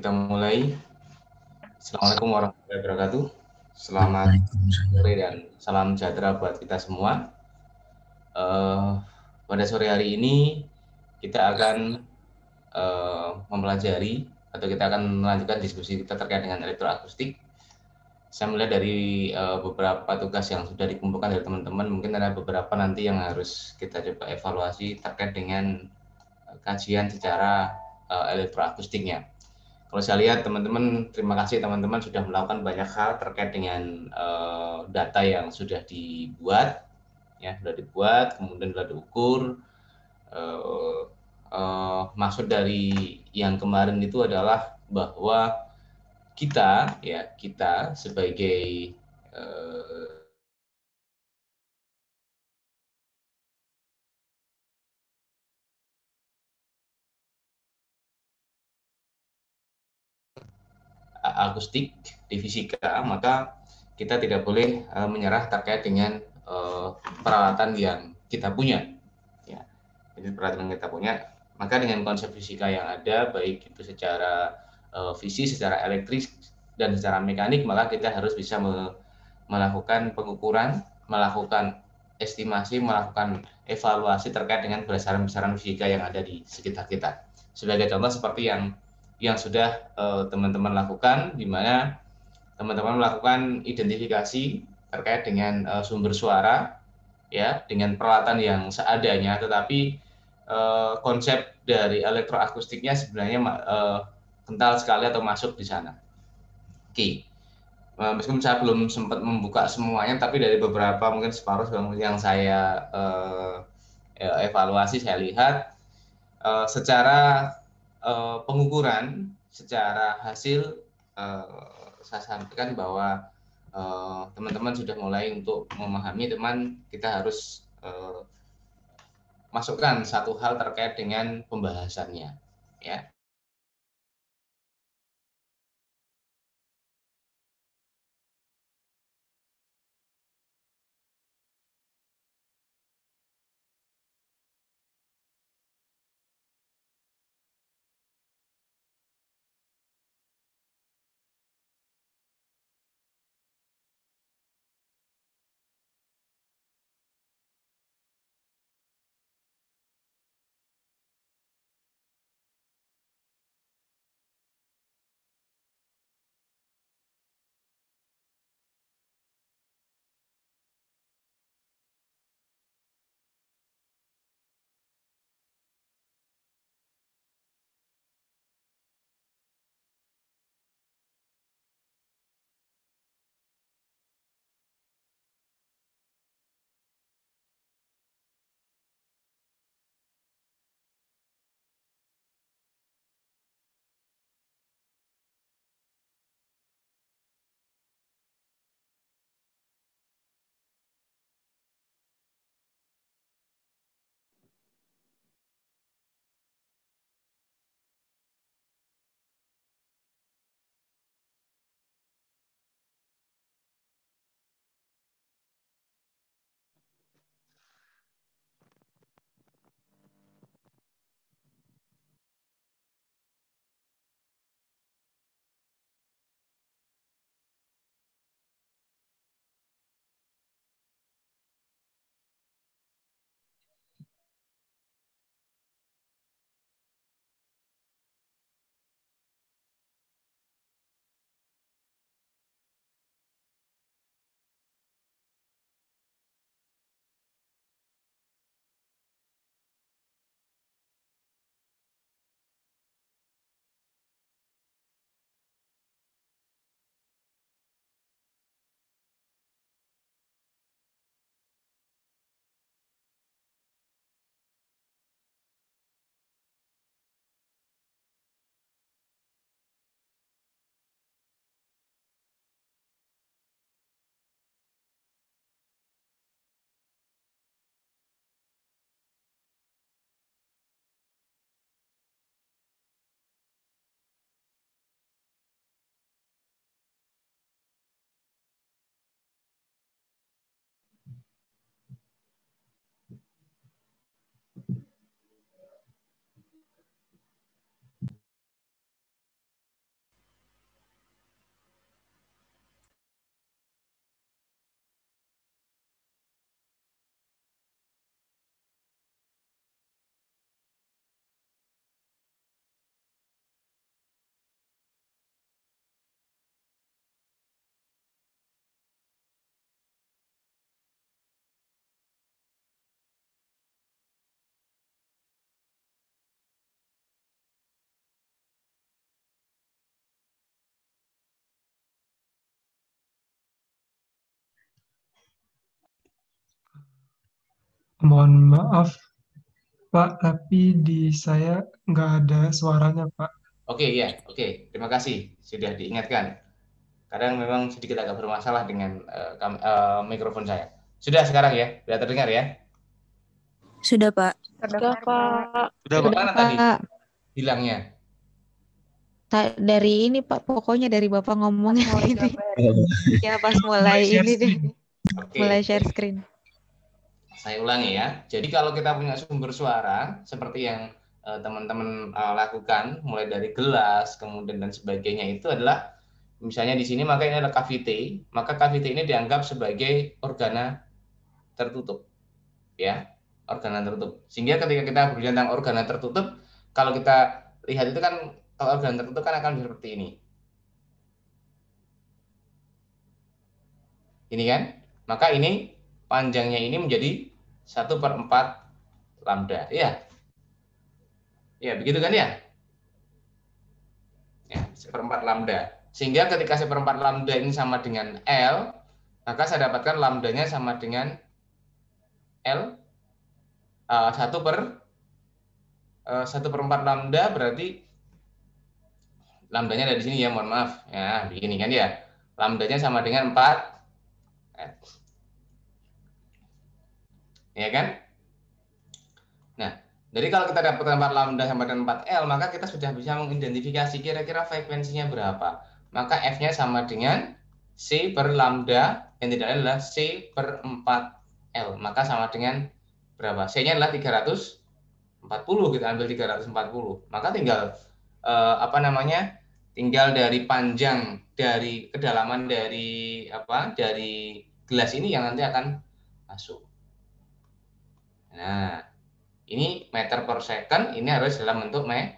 kita mulai. Assalamualaikum warahmatullahi wabarakatuh. Selamat Waalaikumsalam. sore dan salam sejahtera buat kita semua. Eh, Pada sore hari ini kita akan mempelajari atau kita akan melanjutkan diskusi kita terkait dengan elektroakustik. Saya melihat dari beberapa tugas yang sudah dikumpulkan dari teman-teman, mungkin ada beberapa nanti yang harus kita coba evaluasi terkait dengan kajian secara elektroakustiknya. Kalau saya lihat teman-teman, terima kasih teman-teman sudah melakukan banyak hal terkait dengan data yang sudah dibuat, ya sudah dibuat, kemudian sudah diukur. Uh, Maksud dari yang kemarin itu adalah bahwa kita sebagai uh, akustik di fisika, maka kita tidak boleh menyerah terkait dengan peralatan yang kita punya. Ya, jadi peralatan yang kita punya, maka dengan konsep fisika yang ada, baik itu secara fisik, secara elektrik, dan secara mekanik, maka kita harus bisa melakukan pengukuran, melakukan estimasi, melakukan evaluasi terkait dengan besaran-besaran fisika yang ada di sekitar kita. Sebagai contoh seperti yang sudah teman-teman lakukan, di mana teman-teman melakukan identifikasi terkait dengan sumber suara, ya, dengan peralatan yang seadanya, tetapi konsep dari elektroakustiknya sebenarnya kental sekali atau masuk di sana. Oke. Meskipun saya belum sempat membuka semuanya, tapi dari beberapa mungkin separuh yang saya evaluasi, saya lihat secara pengukuran, secara hasil, saya sampaikan bahwa teman-teman sudah mulai untuk memahami, teman kita harus masukkan satu hal terkait dengan pembahasannya, ya. Mohon maaf, Pak, tapi di saya nggak ada suaranya, Pak. Oke ya, oke. Terima kasih sudah diingatkan. Kadang memang sedikit agak bermasalah dengan mikrofon saya. Sudah sekarang ya, sudah terdengar ya. Sudah, Pak. Sudah, Pak. Sudah Sudah, mana tadi Pak. hilangnya? Dari ini, Pak, pokoknya dari Bapak ngomongnya ini. Ya, pas mulai Mulai share ini deh. screen. Oke, Mulai share screen. saya ulangi ya. Jadi kalau kita punya sumber suara seperti yang teman-teman lakukan, mulai dari gelas, kemudian dan sebagainya itu adalah misalnya di sini maka ini adalah kavite, maka kavite ini dianggap sebagai organa tertutup, ya, organa tertutup. Sehingga ketika kita berbicara tentang organa tertutup, kalau kita lihat itu kan kalau organa tertutup kan akan seperti ini. Ini kan, maka ini panjangnya ini menjadi 1/4 lambda, ya, ya begitu kan ya, ya 1/4 lambda. Sehingga ketika 1/4 lambda ini sama dengan L, maka saya dapatkan lambdanya sama dengan L 1/4 lambda berarti lambdanya ada di sini ya, mohon maaf ya, begini kan ya, lambdanya sama dengan 4 ya kan. Nah, jadi kalau kita dapat 4 lambda sama dengan 4L, maka kita sudah bisa mengidentifikasi kira-kira frekuensinya berapa. Maka F-nya sama dengan C per lambda, yang tidak lain adalah C per 4L. Maka sama dengan berapa? C-nya adalah 340, kita ambil 340. Maka tinggal tinggal dari panjang, dari kedalaman dari gelas ini yang nanti akan masuk. Nah, ini meter per second, ini harus dalam bentuk meter.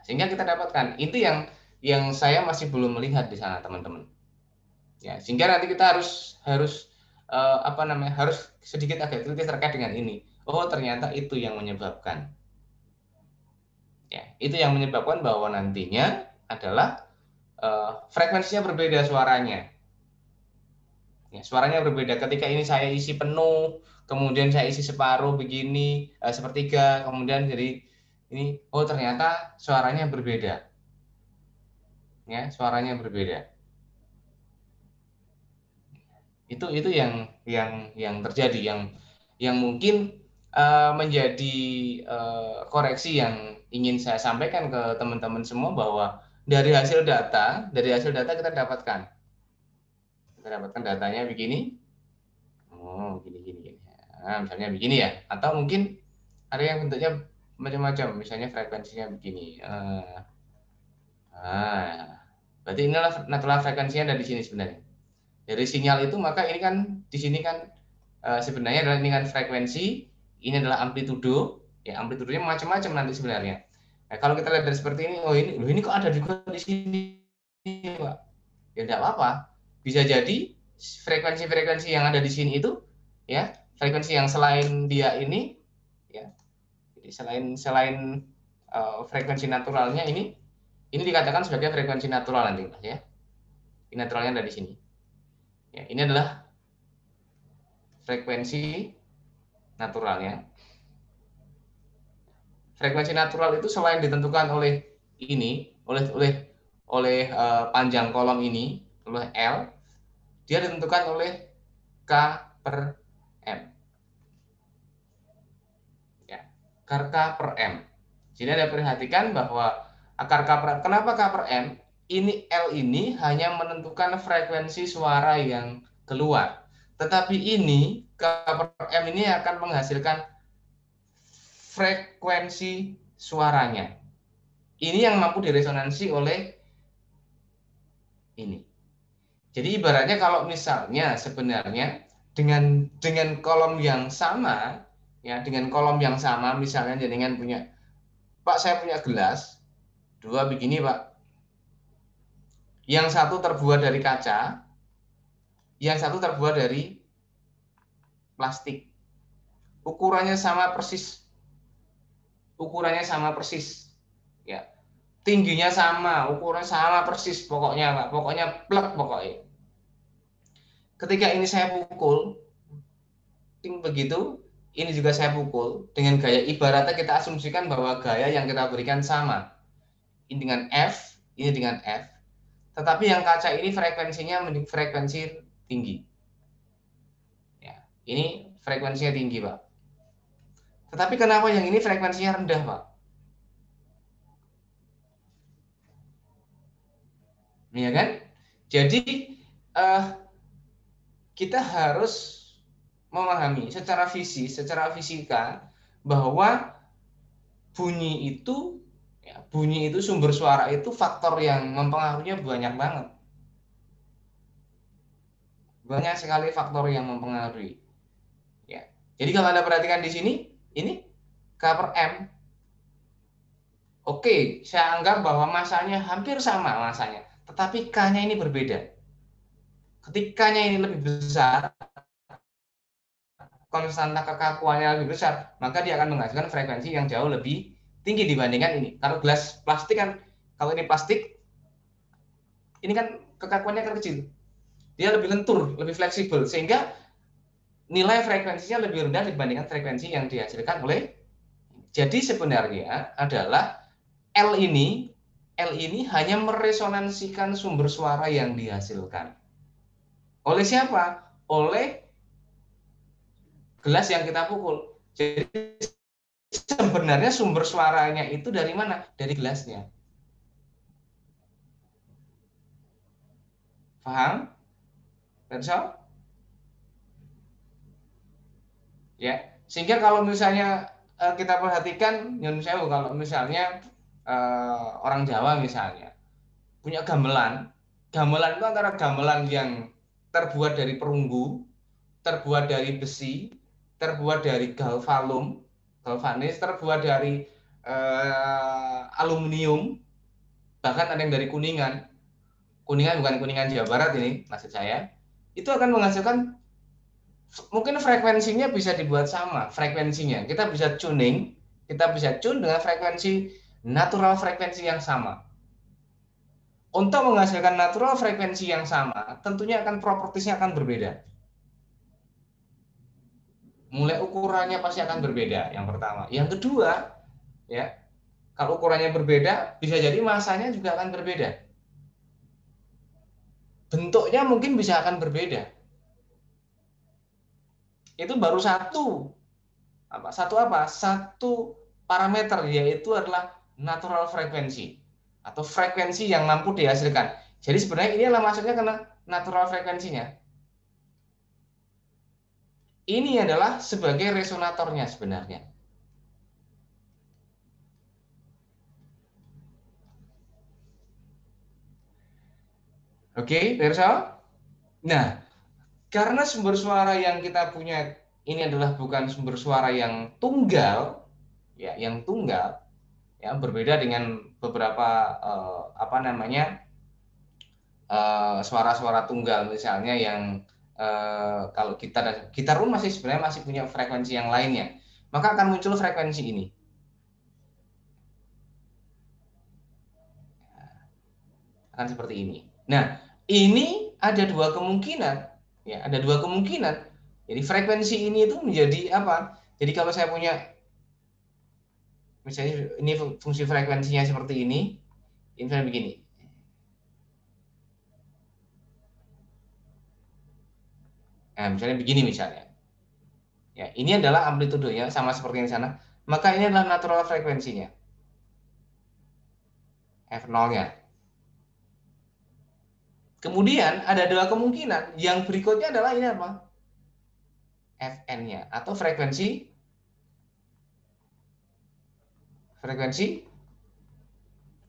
Sehingga kita dapatkan itu yang saya masih belum melihat di sana, teman-teman. Ya, sehingga nanti kita harus sedikit agak kritis terkait dengan ini. Oh, ternyata itu yang menyebabkan. Ya, itu yang menyebabkan bahwa nantinya adalah frekuensinya berbeda suaranya. Ya, suaranya berbeda. Ketika ini saya isi penuh, kemudian saya isi separuh begini, sepertiga, kemudian jadi ini, oh ternyata suaranya berbeda. Ya, suaranya berbeda. Itu yang terjadi, yang mungkin menjadi koreksi yang ingin saya sampaikan ke teman-teman semua bahwa dari hasil data kita dapatkan datanya begini. Oh, gini. Nah, misalnya begini ya, atau mungkin ada yang bentuknya macam-macam, misalnya frekuensinya begini. Berarti inilah natural frekuensinya ada di sini sebenarnya. Dari sinyal itu maka ini kan di sini kan sebenarnya adalah ini kan frekuensi, ini adalah amplitudo, ya amplitudenya macam-macam nanti sebenarnya. Nah, kalau kita lihat dari seperti ini, oh ini kok ada juga di sini, Pak. Ya tidak apa-apa. Bisa jadi frekuensi-frekuensi yang ada di sini itu, ya frekuensi yang selain dia ini, ya, jadi selain frekuensi naturalnya ini dikatakan sebagai frekuensi natural nanti, Mas, ya. Ini naturalnya ada di sini. Ya, ini adalah frekuensi naturalnya. Frekuensi natural itu selain ditentukan oleh ini, oleh panjang kolom ini, oleh L, dia ditentukan oleh K per M. Ya, K per M. Jadi Anda perhatikan bahwa akar K per M, kenapa K per M? Ini L ini hanya menentukan frekuensi suara yang keluar. Tetapi ini K per M ini akan menghasilkan frekuensi suaranya. Ini yang mampu diresonansi oleh ini. Jadi ibaratnya kalau misalnya sebenarnya dengan kolom yang sama, ya dengan kolom yang sama, misalnya jenengan punya, Pak saya punya gelas, 2 begini Pak. Yang satu terbuat dari kaca, yang satu terbuat dari plastik. Ukurannya sama persis. Ya. Tingginya sama, ukurannya sama persis pokoknya, Pak. Pokoknya plek pokoknya. Ketika ini saya pukul, ting begitu, ini juga saya pukul dengan gaya, ibaratnya kita asumsikan bahwa gaya yang kita berikan sama. Ini dengan F, ini dengan F. Tetapi yang kaca ini frekuensinya frekuensi tinggi. Ya, ini frekuensinya tinggi, Pak. Tetapi kenapa yang ini frekuensinya rendah, Pak? Ya kan? Jadi kita harus memahami secara fisika bahwa bunyi itu sumber suara itu faktor yang mempengaruhinya banyak banget. Banyak sekali faktor yang mempengaruhi. Ya. Jadi kalau Anda perhatikan di sini, ini K per M. Oke, saya anggap bahwa masanya hampir sama masanya, tetapi K-nya ini berbeda. Ketika K-nya ini lebih besar, konstanta kekakuannya lebih besar, maka dia akan menghasilkan frekuensi yang jauh lebih tinggi dibandingkan ini. Kalau gelas plastik kan, kalau ini plastik, ini kan kekakuannya kan kecil. Dia lebih lentur, lebih fleksibel, sehingga nilai frekuensinya lebih rendah dibandingkan frekuensi yang dihasilkan oleh. Jadi sebenarnya adalah L ini hanya meresonansikan sumber suara yang dihasilkan. Oleh siapa? Oleh gelas yang kita pukul. Jadi sebenarnya sumber suaranya itu dari mana? Dari gelasnya. Paham? Pensel? Ya, sehingga kalau misalnya kita perhatikan, kalau misalnya orang Jawa misalnya punya gamelan itu antara gamelan yang terbuat dari perunggu, terbuat dari besi, terbuat dari galvanis, terbuat dari aluminium, bahkan ada yang dari kuningan bukan kuningan Jawa Barat ini maksud saya, itu akan menghasilkan, mungkin frekuensinya bisa dibuat sama, frekuensinya kita bisa tune dengan frekuensi natural, frekuensi yang sama. Untuk menghasilkan natural frekuensi yang sama, tentunya akan propertisnya akan berbeda. Mulai ukurannya pasti akan berbeda, yang pertama. Yang kedua, ya, kalau ukurannya berbeda, bisa jadi masanya juga akan berbeda. Bentuknya mungkin bisa akan berbeda. Itu baru satu parameter, yaitu adalah natural frekuensi atau frekuensi yang mampu dihasilkan. Jadi sebenarnya ini adalah masuknya karena natural frekuensinya. Ini adalah sebagai resonatornya sebenarnya. Oke, Perso? Nah, karena sumber suara yang kita punya ini adalah bukan sumber suara yang tunggal, ya, berbeda dengan beberapa suara-suara tunggal misalnya yang kalau gitar pun sebenarnya masih punya frekuensi yang lainnya, maka akan muncul frekuensi ini. Akan seperti ini. Nah, ini ada dua kemungkinan, ya, ada dua kemungkinan. Jadi frekuensi ini itu menjadi apa? Jadi kalau saya punya, misalnya ini fungsi frekuensinya seperti ini misalnya begini. Nah, misalnya begini misalnya. Ya, ini adalah amplitudenya sama seperti yang di sana. Maka ini adalah natural frekuensinya. F0-nya. Kemudian ada dua kemungkinan. Yang berikutnya adalah ini apa? Fn-nya atau frekuensi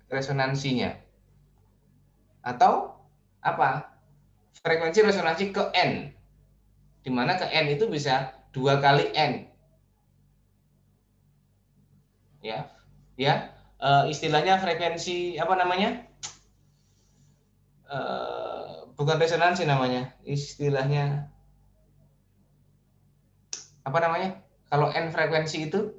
resonansinya. Atau apa? Frekuensi resonansi ke N. Di mana ke N itu bisa 2 kali N. Ya. Istilahnya frekuensi apa namanya? Bukan resonansi namanya. Istilahnya apa namanya? Kalau N frekuensi itu,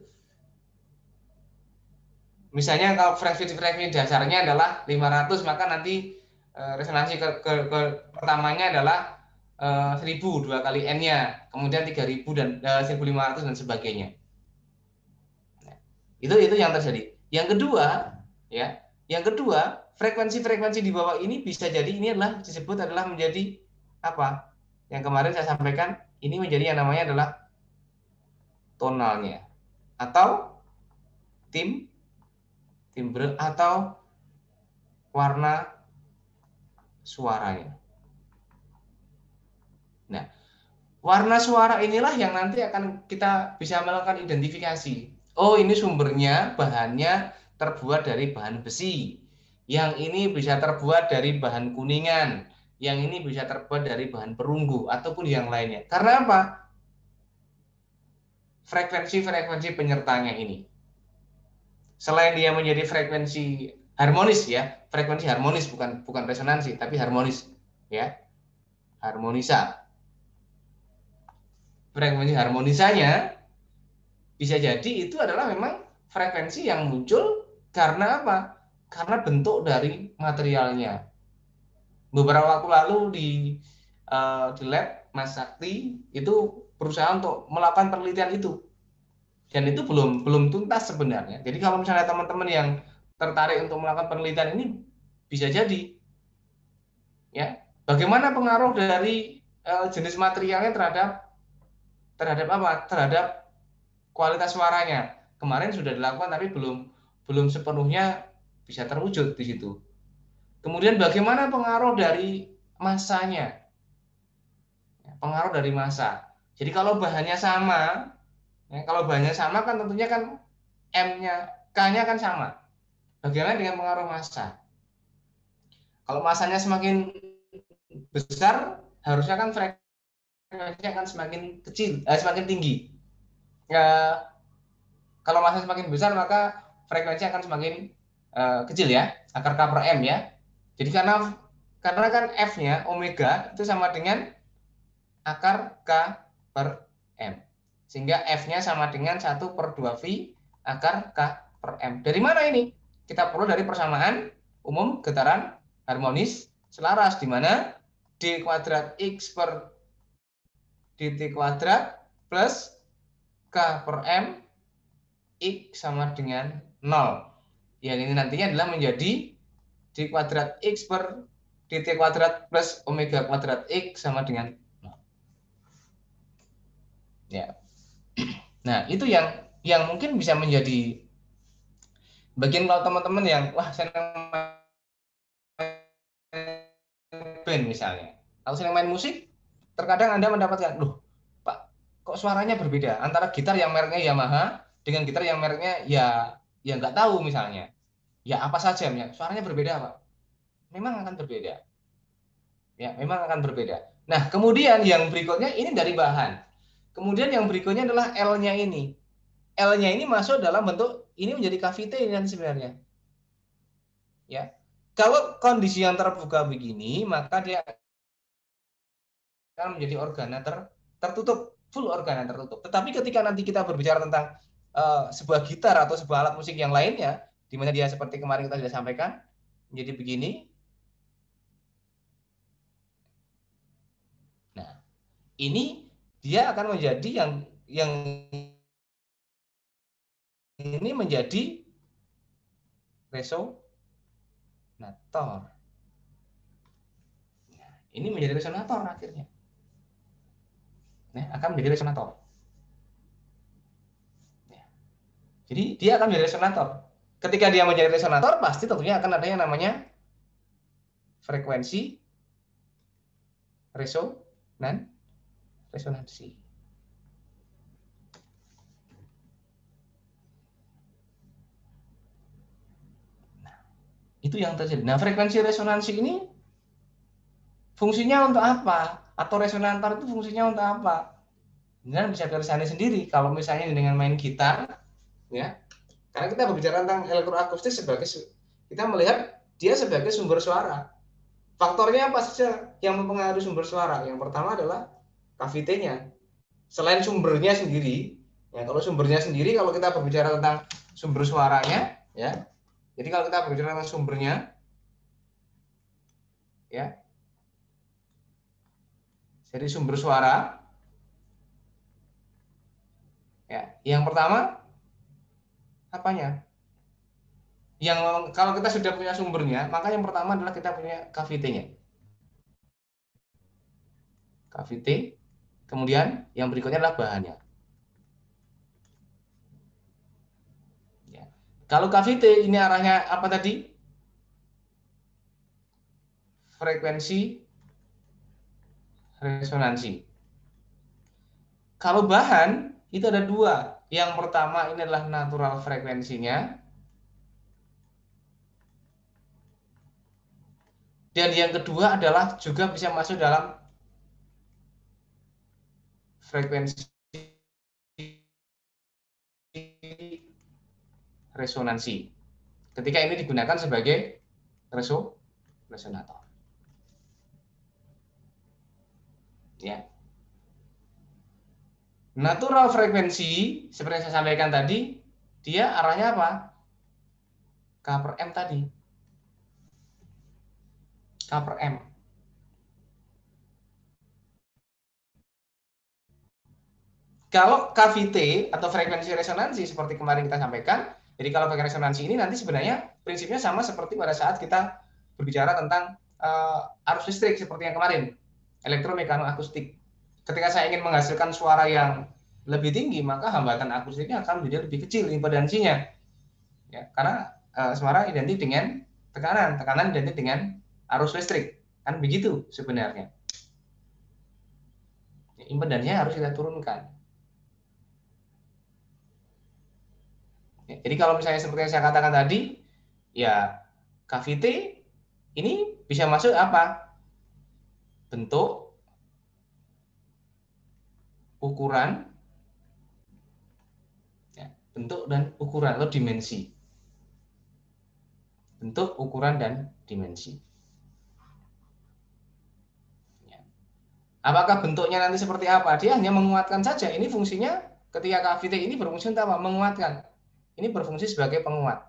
misalnya kalau frekuensi dasarnya adalah 500, maka nanti resonansi ke pertamanya adalah 1000 2 kali n-nya, kemudian 3000 dan 1500 dan sebagainya. Nah, itu yang terjadi. Yang kedua, ya, yang kedua, frekuensi-frekuensi di bawah ini bisa jadi ini adalah disebut adalah menjadi apa? Yang kemarin saya sampaikan, ini menjadi yang namanya adalah tonalnya atau timbre atau warna suaranya. Nah, warna suara inilah yang nanti akan kita bisa melakukan identifikasi. Oh, ini sumbernya bahannya terbuat dari bahan besi. Yang ini bisa terbuat dari bahan kuningan. Yang ini bisa terbuat dari bahan perunggu ataupun yang lainnya. Karena apa? Frekuensi-frekuensi penyertanya ini. Selain dia menjadi frekuensi harmonis ya, frekuensi harmonis bukan resonansi tapi harmonis ya. Harmonisa. Frekuensi harmonisanya bisa jadi itu adalah memang frekuensi yang muncul karena apa? Karena bentuk dari materialnya. Beberapa waktu lalu di lab Mas Sakti itu berusaha untuk melakukan penelitian itu, dan itu belum tuntas sebenarnya. Jadi kalau misalnya teman-teman yang tertarik untuk melakukan penelitian ini bisa jadi, ya, bagaimana pengaruh dari jenis materialnya terhadap apa? Terhadap kualitas suaranya. Kemarin sudah dilakukan tapi belum sepenuhnya bisa terwujud di situ. Kemudian bagaimana pengaruh dari masanya? Pengaruh dari massa. Jadi kalau bahannya sama, ya, kalau bahannya sama kan tentunya kan M-nya, K-nya kan sama. Bagaimana dengan pengaruh massa? Kalau massanya semakin besar, harusnya kan frekuensinya akan semakin kecil, semakin tinggi. Ya, kalau massa semakin besar maka frekuensinya akan semakin kecil ya, akar K per M ya. Jadi karena kan F-nya omega itu sama dengan akar K per M. Sehingga F-nya sama dengan 1 per 2V akar K per M. Dari mana ini? Kita perlu dari persamaan umum getaran harmonis selaras, di mana D kuadrat X per dt kuadrat plus K per M X sama dengan 0. Yang ini nantinya adalah menjadi D kuadrat X per dt kuadrat plus omega kuadrat X sama dengan 0. Ya. Nah, itu yang mungkin bisa menjadi bagian kalau teman-teman yang wah senang band misalnya, atau senang main musik, terkadang Anda mendapatkan, loh, Pak, kok suaranya berbeda antara gitar yang mereknya Yamaha dengan gitar yang mereknya ya nggak tahu misalnya. Ya apa saja, suaranya berbeda, Pak. Memang akan berbeda. Ya, memang akan berbeda. Nah, kemudian yang berikutnya ini dari bahan. Kemudian yang berikutnya adalah L-nya ini. L-nya ini masuk dalam bentuk ini menjadi kavite kan sebenarnya. Ya. Kalau kondisi yang terbuka begini, maka dia akan menjadi organa tertutup, full organa tertutup. Tetapi ketika nanti kita berbicara tentang sebuah gitar atau sebuah alat musik yang lainnya, di mana dia seperti kemarin kita sudah sampaikan, menjadi begini. Nah, ini dia akan menjadi yang ini menjadi resonator. Nah, ini menjadi resonator akhirnya. Nah, akan menjadi resonator. Nah, jadi dia akan menjadi resonator. Ketika dia menjadi resonator, pasti tentunya akan ada yang namanya frekuensi resonansi. Nah, itu yang terjadi. Nah, frekuensi resonansi ini fungsinya untuk apa? Atau resonator itu fungsinya untuk apa? Kemudian bisa dirasakan sendiri kalau misalnya dengan main gitar, ya. Karena kita berbicara tentang elektroakustik sebagai kita melihat dia sebagai sumber suara. Faktornya apa saja yang mempengaruhi sumber suara? Yang pertama adalah kavitenya. Selain sumbernya sendiri, ya kalau sumbernya sendiri, kalau kita berbicara tentang sumber suaranya, ya. Jadi kalau kita berbicara tentang sumbernya, ya. dari sumber suara. Ya, yang pertama apanya? Yang kalau kita sudah punya sumbernya, maka yang pertama adalah kita punya KVT-nya. KVT, kemudian yang berikutnya adalah bahannya. Ya. Kalau KVT ini arahnya apa tadi? Frekuensi resonansi. Kalau bahan itu ada dua. Yang pertama ini adalah natural frekuensinya. Dan yang kedua adalah juga bisa masuk dalam frekuensi resonansi. Ketika ini digunakan sebagai resonator. Ya. Natural frekuensi seperti yang saya sampaikan tadi, dia arahnya apa? K per M tadi. K per M. Kalau KVT atau frekuensi resonansi seperti kemarin kita sampaikan, jadi kalau pakai resonansi ini nanti sebenarnya prinsipnya sama seperti pada saat kita berbicara tentang arus listrik seperti yang kemarin, elektromekanoakustik. Ketika saya ingin menghasilkan suara yang lebih tinggi, maka hambatan akustiknya akan menjadi lebih kecil impedansinya. Ya, karena suara identik dengan tekanan, tekanan identik dengan arus listrik. Kan begitu sebenarnya. Ya, impedansinya harus kita turunkan. Ya, jadi kalau misalnya seperti yang saya katakan tadi, ya KVT ini bisa masuk apa? Bentuk, ukuran, ya, bentuk dan ukuran atau dimensi. Bentuk, ukuran, dan dimensi. Ya. Apakah bentuknya nanti seperti apa? Dia hanya menguatkan saja. Ini fungsinya ketika KVT ini berfungsi untuk apa? Menguatkan. Ini berfungsi sebagai penguat.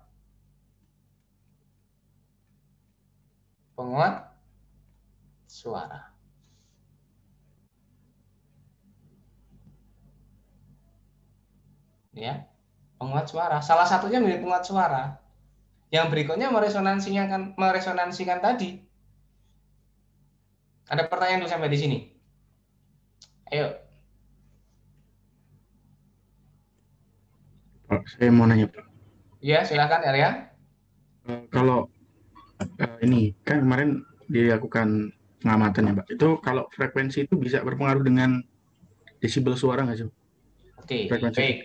Penguat suara. Ya, penguat suara. Salah satunya menjadi penguat suara. Yang berikutnya meresonansikan tadi. Ada pertanyaan dulu sampai di sini. Ayo. Pak, saya mau nanya, Pak. Ya, silakan Arya. Kalau ini kan kemarin dilakukan pengamatan ya, Pak. Itu kalau frekuensi itu bisa berpengaruh dengan desibel suara nggak sih? Oke, Frekuensi. baik.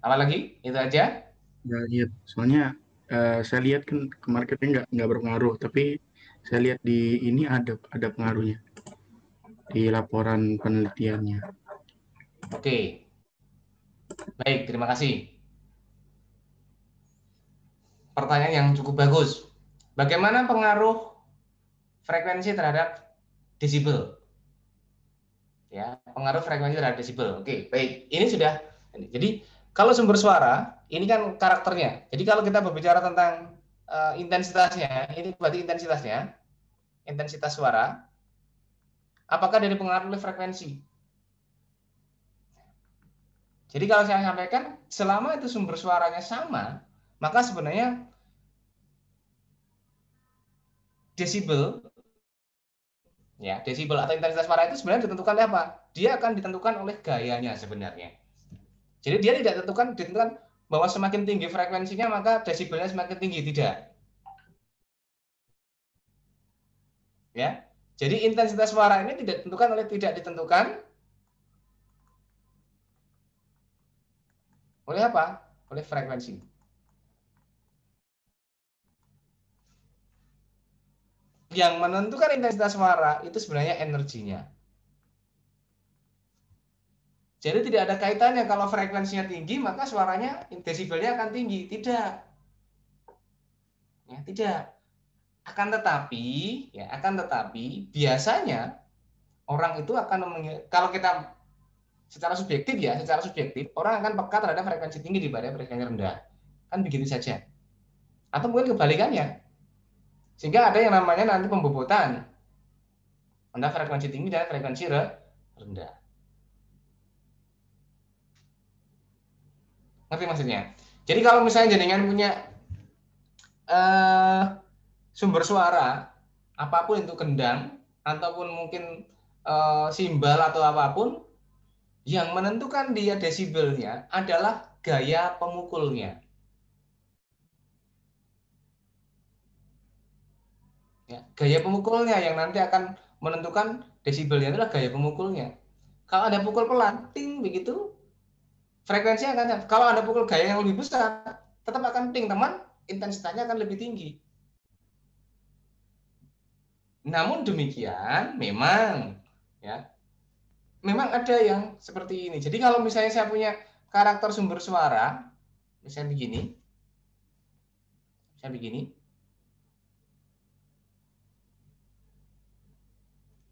Apa lagi? Itu aja? Ya, iya. Soalnya saya lihat kan kemarin katanya nggak berpengaruh, tapi saya lihat di ini ada pengaruhnya di laporan penelitiannya. Oke. Baik, terima kasih. Pertanyaan yang cukup bagus. Bagaimana pengaruh frekuensi terhadap desibel? Ya, pengaruh frekuensi terhadap desibel. Oke, baik. Ini sudah. Jadi kalau sumber suara ini kan karakternya. Jadi kalau kita berbicara tentang intensitasnya, ini berarti intensitas suara. Apakah dari pengaruh oleh frekuensi? Jadi kalau saya sampaikan, selama itu sumber suaranya sama, maka sebenarnya desibel, ya desibel atau intensitas suara itu sebenarnya ditentukan oleh apa? Dia akan ditentukan oleh gayanya sebenarnya. Jadi dia tidak ditentukan bahwa semakin tinggi frekuensinya maka desibelnya semakin tinggi, tidak. Ya, jadi intensitas suara ini tidak ditentukan oleh apa? Oleh frekuensi. Yang menentukan intensitas suara itu sebenarnya energinya. Jadi tidak ada kaitannya kalau frekuensinya tinggi maka suaranya desibelnya akan tinggi, tidak. Ya, tidak. Akan tetapi biasanya orang itu kalau kita secara subjektif orang akan peka terhadap frekuensi tinggi daripada frekuensi rendah. Kan begitu saja. Atau mungkin kebalikannya. Sehingga ada yang namanya nanti pembobotan. antara frekuensi tinggi dan frekuensi rendah. Ngerti maksudnya? Jadi kalau misalnya jenengan punya sumber suara, apapun itu kendang, ataupun mungkin simbal atau apapun, yang menentukan dia desibelnya adalah gaya pemukulnya. Ya, gaya pemukulnya yang nanti akan menentukan desibelnya adalah gaya pemukulnya. Kalau Anda pukul pelan, ting begitu, frekuensinya akan. Kalau Anda pukul gaya yang lebih besar, tetap akan ting, teman, intensitasnya akan lebih tinggi. Namun demikian, memang ada yang seperti ini. Jadi kalau misalnya saya punya karakter sumber suara, misalnya begini,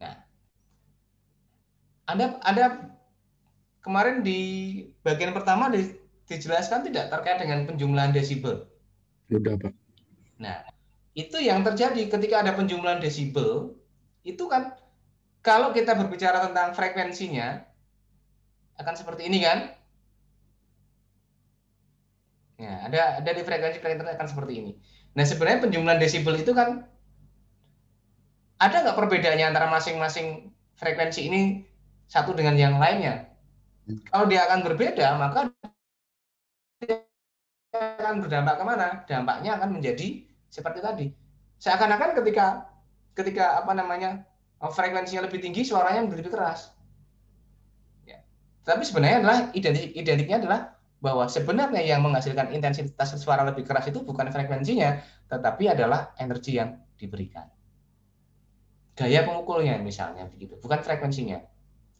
Nah, ada kemarin di bagian pertama dijelaskan tidak terkait dengan penjumlahan desibel. Sudah, Pak. Nah, itu yang terjadi ketika ada penjumlahan desibel, itu kan kalau kita berbicara tentang frekuensinya akan seperti ini kan? Ya, ada di frekuensi akan seperti ini. Nah, sebenarnya penjumlahan desibel itu kan ada nggak perbedaannya antara masing-masing frekuensi ini satu dengan yang lainnya? Kalau dia akan berbeda, maka dia akan berdampak kemana? Dampaknya akan menjadi seperti tadi. Seakan-akan ketika frekuensinya lebih tinggi, suaranya lebih keras. Ya. Tapi sebenarnya adalah identiknya adalah bahwa sebenarnya yang menghasilkan intensitas suara lebih keras itu bukan frekuensinya, tetapi adalah energi yang diberikan. Gaya pemukulnya misalnya begitu, bukan frekuensinya.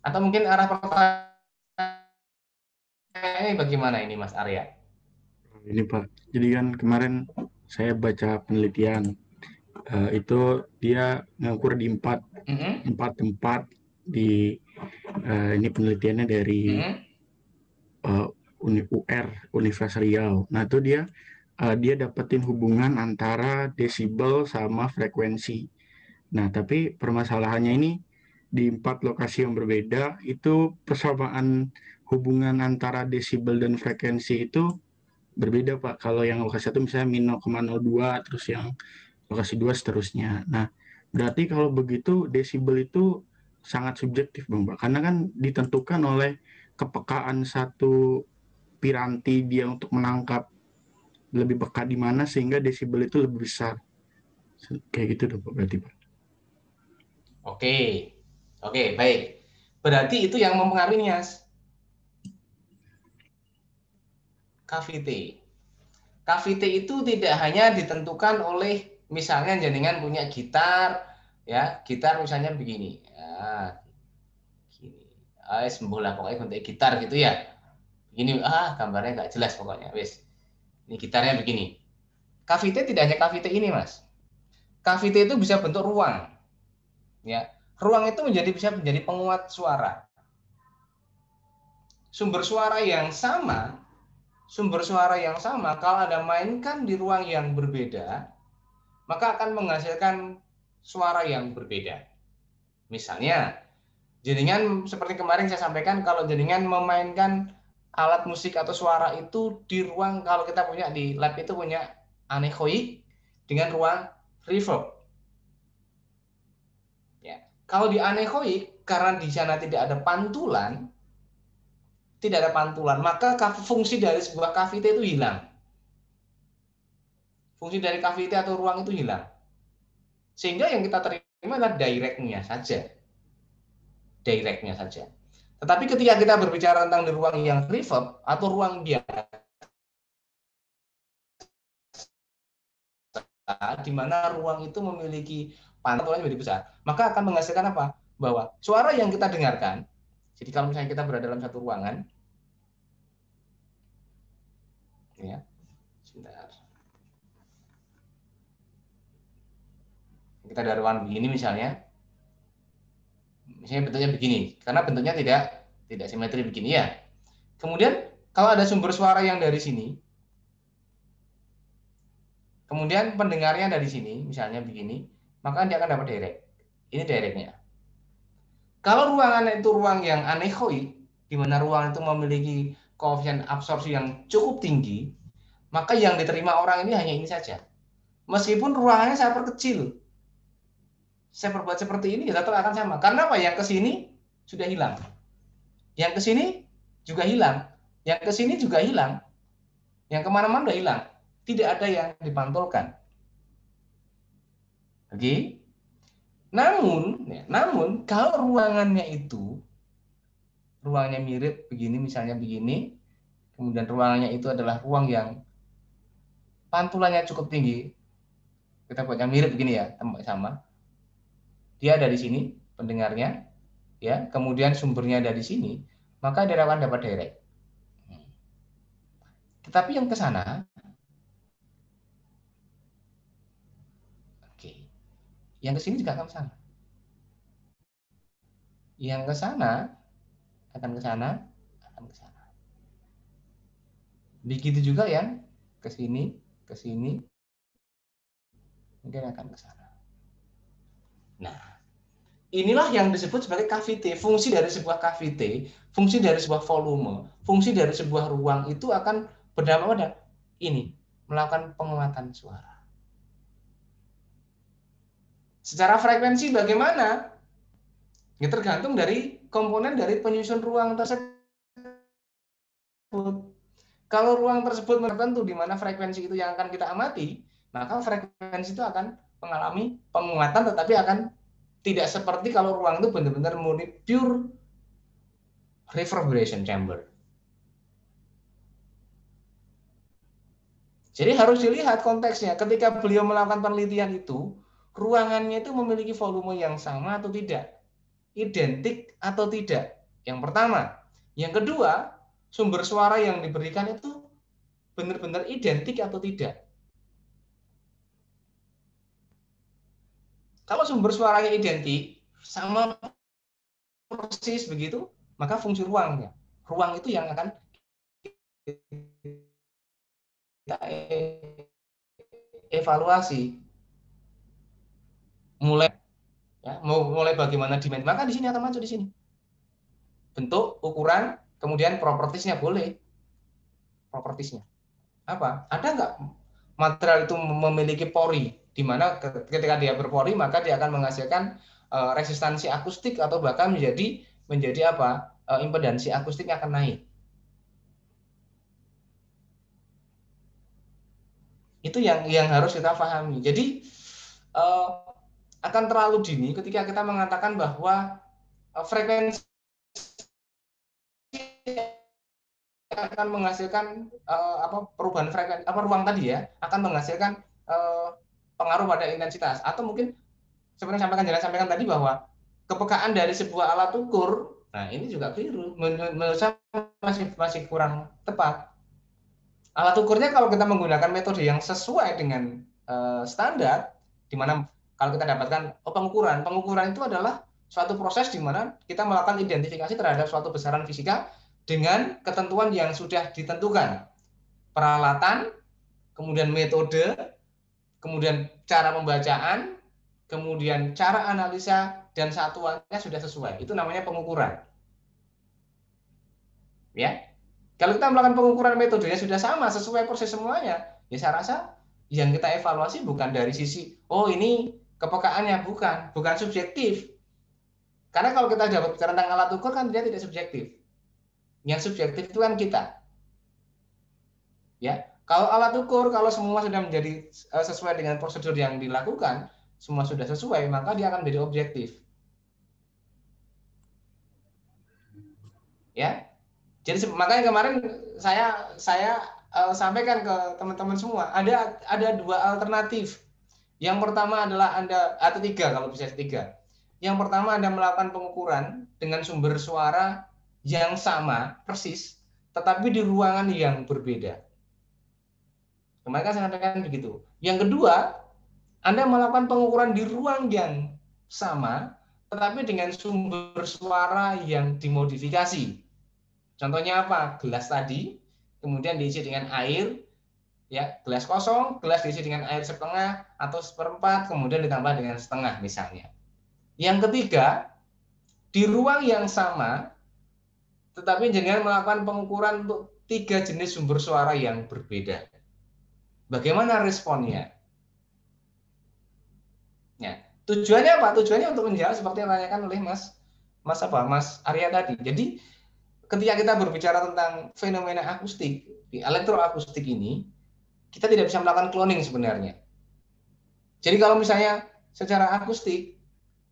Atau mungkin arah pertanyaannya bagaimana ini Mas Arya? Ini Pak, jadi kan kemarin saya baca penelitian, itu dia mengukur di empat tempat di ini penelitiannya dari UR Universitas Riau. Nah itu dia dapetin hubungan antara desibel sama frekuensi. Nah tapi permasalahannya ini di 4 lokasi yang berbeda itu persamaan hubungan antara desibel dan frekuensi itu berbeda Pak. Kalau yang lokasi 1 misalnya min 0,02, terus yang lokasi 2 seterusnya. Nah berarti kalau begitu desibel itu sangat subjektif Bang Pak, karena kan ditentukan oleh kepekaan satu piranti dia untuk menangkap lebih peka di mana sehingga desibel itu lebih besar. Kayak gitu dong Pak berarti Pak. Oke, baik. Berarti itu yang mempengaruhi Mas. KVT. KVT itu tidak hanya ditentukan oleh misalnya jenengan punya gitar, ya gitar misalnya begini, gini, sembola pokoknya untuk gitar gitu ya. Begini, gambarnya nggak jelas pokoknya, wes. Ini gitarnya begini. KVT tidak hanya KVT ini Mas. KVT itu bisa bentuk ruang, ya. Ruang itu bisa menjadi penguat suara. Sumber suara yang sama kalau Anda mainkan di ruang yang berbeda, maka akan menghasilkan suara yang berbeda. Misalnya, jenengan seperti kemarin saya sampaikan, kalau jenengan memainkan alat musik atau suara itu di ruang, kalau kita punya di lab itu punya anechoik dengan ruang reverb. Ya. Kalau di anechoik, karena di sana tidak ada pantulan, maka fungsi dari sebuah KVT itu hilang. Fungsi dari KVT atau ruang itu hilang. Sehingga yang kita terima adalah directnya saja. Tetapi ketika kita berbicara tentang di ruang yang reverb atau ruang biasa, di mana ruang itu memiliki pantulan yang lebih besar, maka akan menghasilkan apa? Bahwa suara yang kita dengarkan, jadi kalau misalnya kita berada dalam satu ruangan, ya, sebentar. Kita ada ruangan begini misalnya bentuknya begini, karena bentuknya tidak simetri begini ya. Kemudian kalau ada sumber suara yang dari sini, kemudian pendengarnya dari sini, misalnya begini, maka dia akan dapat direct. Ini directnya. Kalau ruangannya itu ruang yang anechoik, di mana ruangan itu memiliki koefisien absorpsi yang cukup tinggi, maka yang diterima orang ini hanya ini saja. Meskipun ruangannya saya perkecil, saya perbuat seperti ini, tetap akan sama. Karena apa? Yang ke sini sudah hilang. Yang ke sini juga hilang. Yang ke sini juga hilang. Yang kemana-mana sudah hilang. Tidak ada yang dipantulkan. Oke? Namun kalau ruangannya mirip begini, misalnya begini, kemudian ruangannya itu adalah ruang yang pantulannya cukup tinggi, kita buatnya mirip begini ya, sama. Dia ada di sini, pendengarnya, ya, kemudian sumbernya ada di sini, maka dia akan dapat direct. Tetapi yang ke sana, oke, yang ke sini juga akan ke sana. Yang ke sana akan ke sana, akan ke sana. Begitu juga yang ke sini, mungkin akan ke sana. Nah, inilah yang disebut sebagai KVT. Fungsi dari sebuah KVT, fungsi dari sebuah volume, fungsi dari sebuah ruang itu akan berdampak pada ini, melakukan penguatan suara. Secara frekuensi bagaimana? Ya tergantung dari komponen dari penyusun ruang tersebut. Kalau ruang tersebut tertentu di mana frekuensi itu yang akan kita amati, maka frekuensi itu akan mengalami penguatan, tetapi akan tidak seperti kalau ruang itu benar-benar murni pure reverberation chamber. Jadi harus dilihat konteksnya. Ketika beliau melakukan penelitian itu, ruangannya itu memiliki volume yang sama atau tidak, identik atau tidak. Yang pertama. Yang kedua, sumber suara yang diberikan itu benar-benar identik atau tidak. Kalau sumber suaranya identik, sama persis begitu, maka fungsi ruangnya. Ruang itu yang akan kita evaluasi. Mulai bagaimana dimensi. Maka di sini akan masuk di sini. Bentuk, ukuran, kemudian propertisnya boleh. Propertisnya. Apa? Ada nggak material itu memiliki pori, di mana ketika dia berpori maka dia akan menghasilkan resistansi akustik atau bahkan menjadi apa? Impedansi akustiknya akan naik. Itu yang harus kita pahami. Jadi akan terlalu dini ketika kita mengatakan bahwa frekuensi akan menghasilkan perubahan frekuensi ruang tadi ya, akan menghasilkan pengaruh pada intensitas. Atau mungkin seperti yang sampaikan tadi bahwa kepekaan dari sebuah alat ukur, nah ini juga keliru, menurut saya masih kurang tepat. Alat ukurnya kalau kita menggunakan metode yang sesuai dengan standar, di mana kalau kita dapatkan pengukuran itu adalah suatu proses di mana kita melakukan identifikasi terhadap suatu besaran fisika dengan ketentuan yang sudah ditentukan. Peralatan, kemudian metode, kemudian cara pembacaan, kemudian cara analisa, dan satuannya sudah sesuai. Itu namanya pengukuran. Ya. Kalau kita melakukan pengukuran metodenya sudah sama, sesuai proses semuanya, ya saya rasa yang kita evaluasi bukan dari sisi, oh ini kepekaannya, bukan subjektif. Karena kalau kita dapat bicara tentang alat ukur kan dia tidak subjektif. Yang subjektif itu kan kita. Ya, kalau alat ukur, kalau semua sudah menjadi sesuai dengan prosedur yang dilakukan, semua sudah sesuai, maka dia akan menjadi objektif. Ya. Jadi makanya kemarin saya sampaikan ke teman-teman semua, ada dua alternatif. Yang pertama adalah atau tiga kalau bisa tiga. Yang pertama Anda melakukan pengukuran dengan sumber suara yang sama persis, tetapi di ruangan yang berbeda. Kemarin saya sampaikan begitu. Yang kedua, Anda melakukan pengukuran di ruang yang sama, tetapi dengan sumber suara yang dimodifikasi. Contohnya apa? Gelas tadi, kemudian diisi dengan air, ya, gelas kosong, gelas diisi dengan air setengah atau seperempat, kemudian ditambah dengan setengah misalnya. Yang ketiga, di ruang yang sama, tetapi jenengan melakukan pengukuran untuk 3 jenis sumber suara yang berbeda. Bagaimana responnya? Ya, tujuannya apa? Tujuannya untuk menjawab seperti yang ditanyakan oleh Mas Arya tadi. Jadi ketika kita berbicara tentang fenomena akustik di elektroakustik ini, kita tidak bisa melakukan cloning sebenarnya. Jadi kalau misalnya secara akustik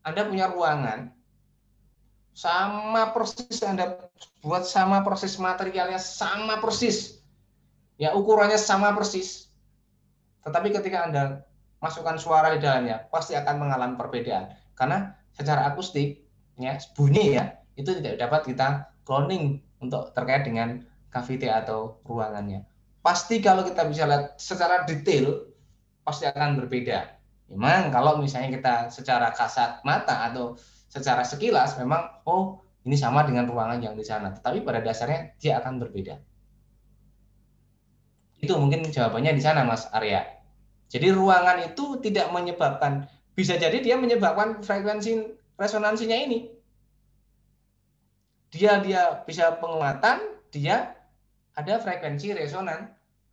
Anda punya ruangan sama persis, Anda buat sama persis, materialnya sama persis, ya ukurannya sama persis, tetapi ketika Anda masukkan suara di dalamnya pasti akan mengalami perbedaan karena secara akustik ya bunyi ya itu tidak dapat kita cloning untuk terkait dengan kavite atau ruangannya. Pasti kalau kita bisa lihat secara detail pasti akan berbeda. Memang kalau misalnya kita secara kasat mata atau secara sekilas memang oh ini sama dengan ruangan yang di sana, tetapi pada dasarnya dia akan berbeda. Itu mungkin jawabannya di sana Mas Arya. Jadi ruangan itu tidak menyebabkan, bisa jadi dia menyebabkan frekuensi resonansinya ini. Dia bisa penguatan, dia ada frekuensi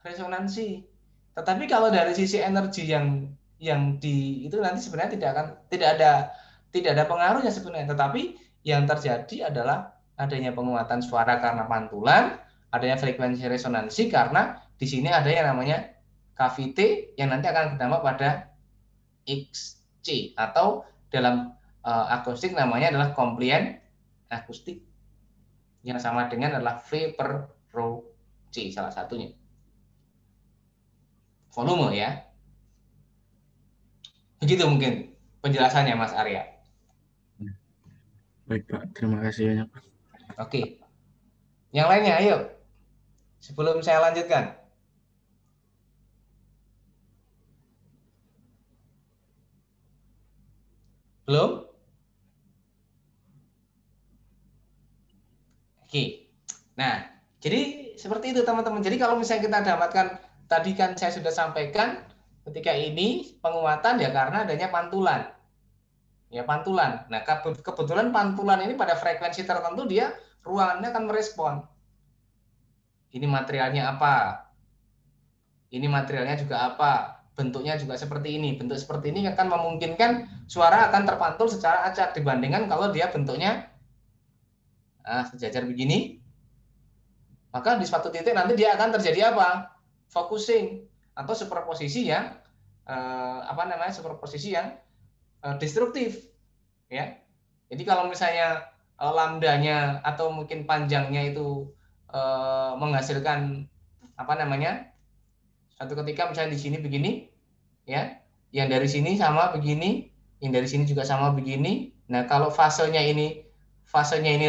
resonansi. Tetapi kalau dari sisi energi yang di itu nanti sebenarnya tidak ada pengaruhnya sebenarnya. Tetapi yang terjadi adalah adanya penguatan suara karena pantulan, adanya frekuensi resonansi karena di sini ada yang namanya kavite yang nanti akan berdampak pada XC atau dalam akustik namanya adalah compliant akustik yang sama dengan adalah V per rho C salah satunya. Volume ya. Begitu mungkin penjelasannya Mas Arya. Baik Pak, terima kasih banyak. Oke. Yang lainnya ayo. Sebelum saya lanjutkan. Belum? Oke. Nah, jadi seperti itu teman-teman. Jadi kalau misalnya kita dapatkan, tadi kan saya sudah sampaikan, ketika ini penguatan ya karena adanya pantulan. Ya pantulan. Nah, kebetulan pantulan ini pada frekuensi tertentu dia ruangannya akan merespon. Ini materialnya apa? Ini materialnya juga apa? Bentuknya juga seperti ini. Bentuk seperti ini akan memungkinkan suara akan terpantul secara acak dibandingkan kalau dia bentuknya sejajar begini. Maka di suatu titik nanti dia akan terjadi apa? Focusing atau superposisi yang superposisi yang destruktif ya. Jadi kalau misalnya lambdanya atau mungkin panjangnya itu menghasilkan suatu ketika misalnya di sini begini ya, yang dari sini sama begini, yang dari sini juga sama begini. Nah, kalau fasenya ini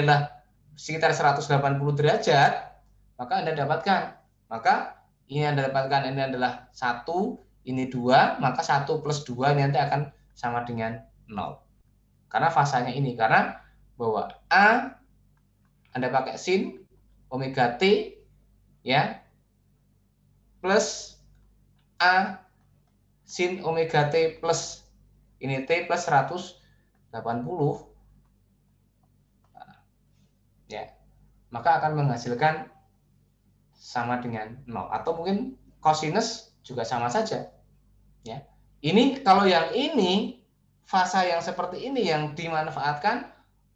adalah sekitar 180 derajat, maka Anda dapatkan. Maka ini Anda dapatkan ini adalah 1, ini 2, maka 1 plus 2 nanti akan sama dengan 0. Karena fasanya ini, karena bahwa A Anda pakai sin omega T ya plus A sin omega T plus ini T plus 180 ya, maka akan menghasilkan sama dengan 0 atau mungkin cosinus juga sama saja ya. Ini kalau yang ini fasa yang seperti ini yang dimanfaatkan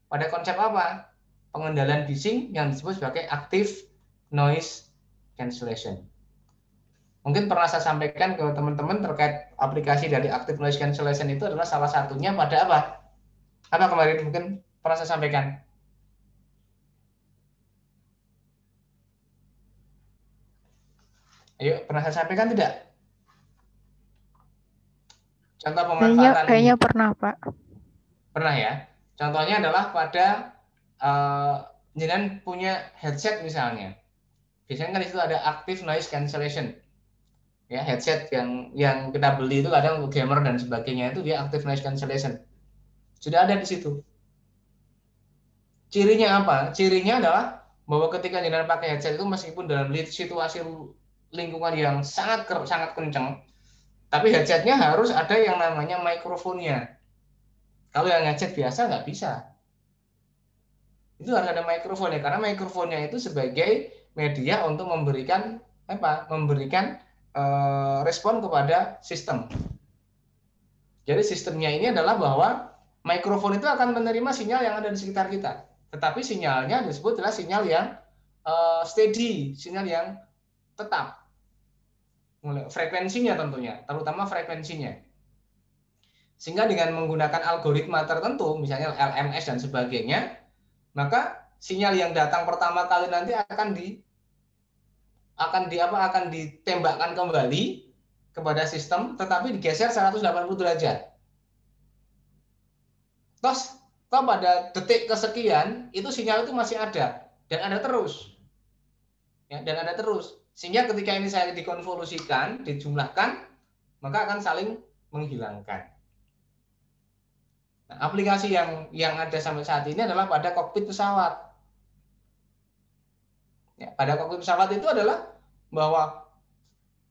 pada konsep apa? Pengendalian bising yang disebut sebagai active noise cancellation. Mungkin pernah saya sampaikan ke teman-teman terkait aplikasi dari active noise cancellation itu adalah salah satunya pada apa? Apa kemarin mungkin pernah saya sampaikan? Ayo, pernah saya sampaikan tidak? Contoh pemanfaatan. Kayaknya pernah, Pak. Pernah ya. Contohnya adalah pada jenengan punya headset misalnya. Biasanya kan di situ ada active noise cancellation. Ya, headset yang kita beli itu kadang untuk gamer dan sebagainya itu dia active noise cancellation. Sudah ada di situ. Cirinya apa? Cirinya adalah bahwa ketika jenengan pakai headset itu meskipun dalam situasi lingkungan yang sangat kencang, tapi headsetnya harus ada yang namanya mikrofonnya. Kalau yang headset biasa nggak bisa. Itu harus ada mikrofonnya, karena mikrofonnya itu sebagai media untuk memberikan apa? Memberikan respon kepada sistem. Jadi sistemnya ini adalah bahwa mikrofon itu akan menerima sinyal yang ada di sekitar kita. Tetapi sinyalnya disebut adalah sinyal yang steady, sinyal yang tetap. Frekuensinya tentunya, terutama frekuensinya. Sehingga dengan menggunakan algoritma tertentu, misalnya LMS dan sebagainya, maka sinyal yang datang pertama kali nanti akan ditembakkan kembali kepada sistem, tetapi digeser 180 derajat. Terus pada detik kesekian itu sinyal itu masih ada dan ada terus, ya, dan ada terus. Sehingga ketika ini saya dikonvolusikan, dijumlahkan, maka akan saling menghilangkan. Nah, aplikasi yang ada sampai saat ini adalah pada kokpit pesawat. Ya, pada kokpit pesawat itu adalah bahwa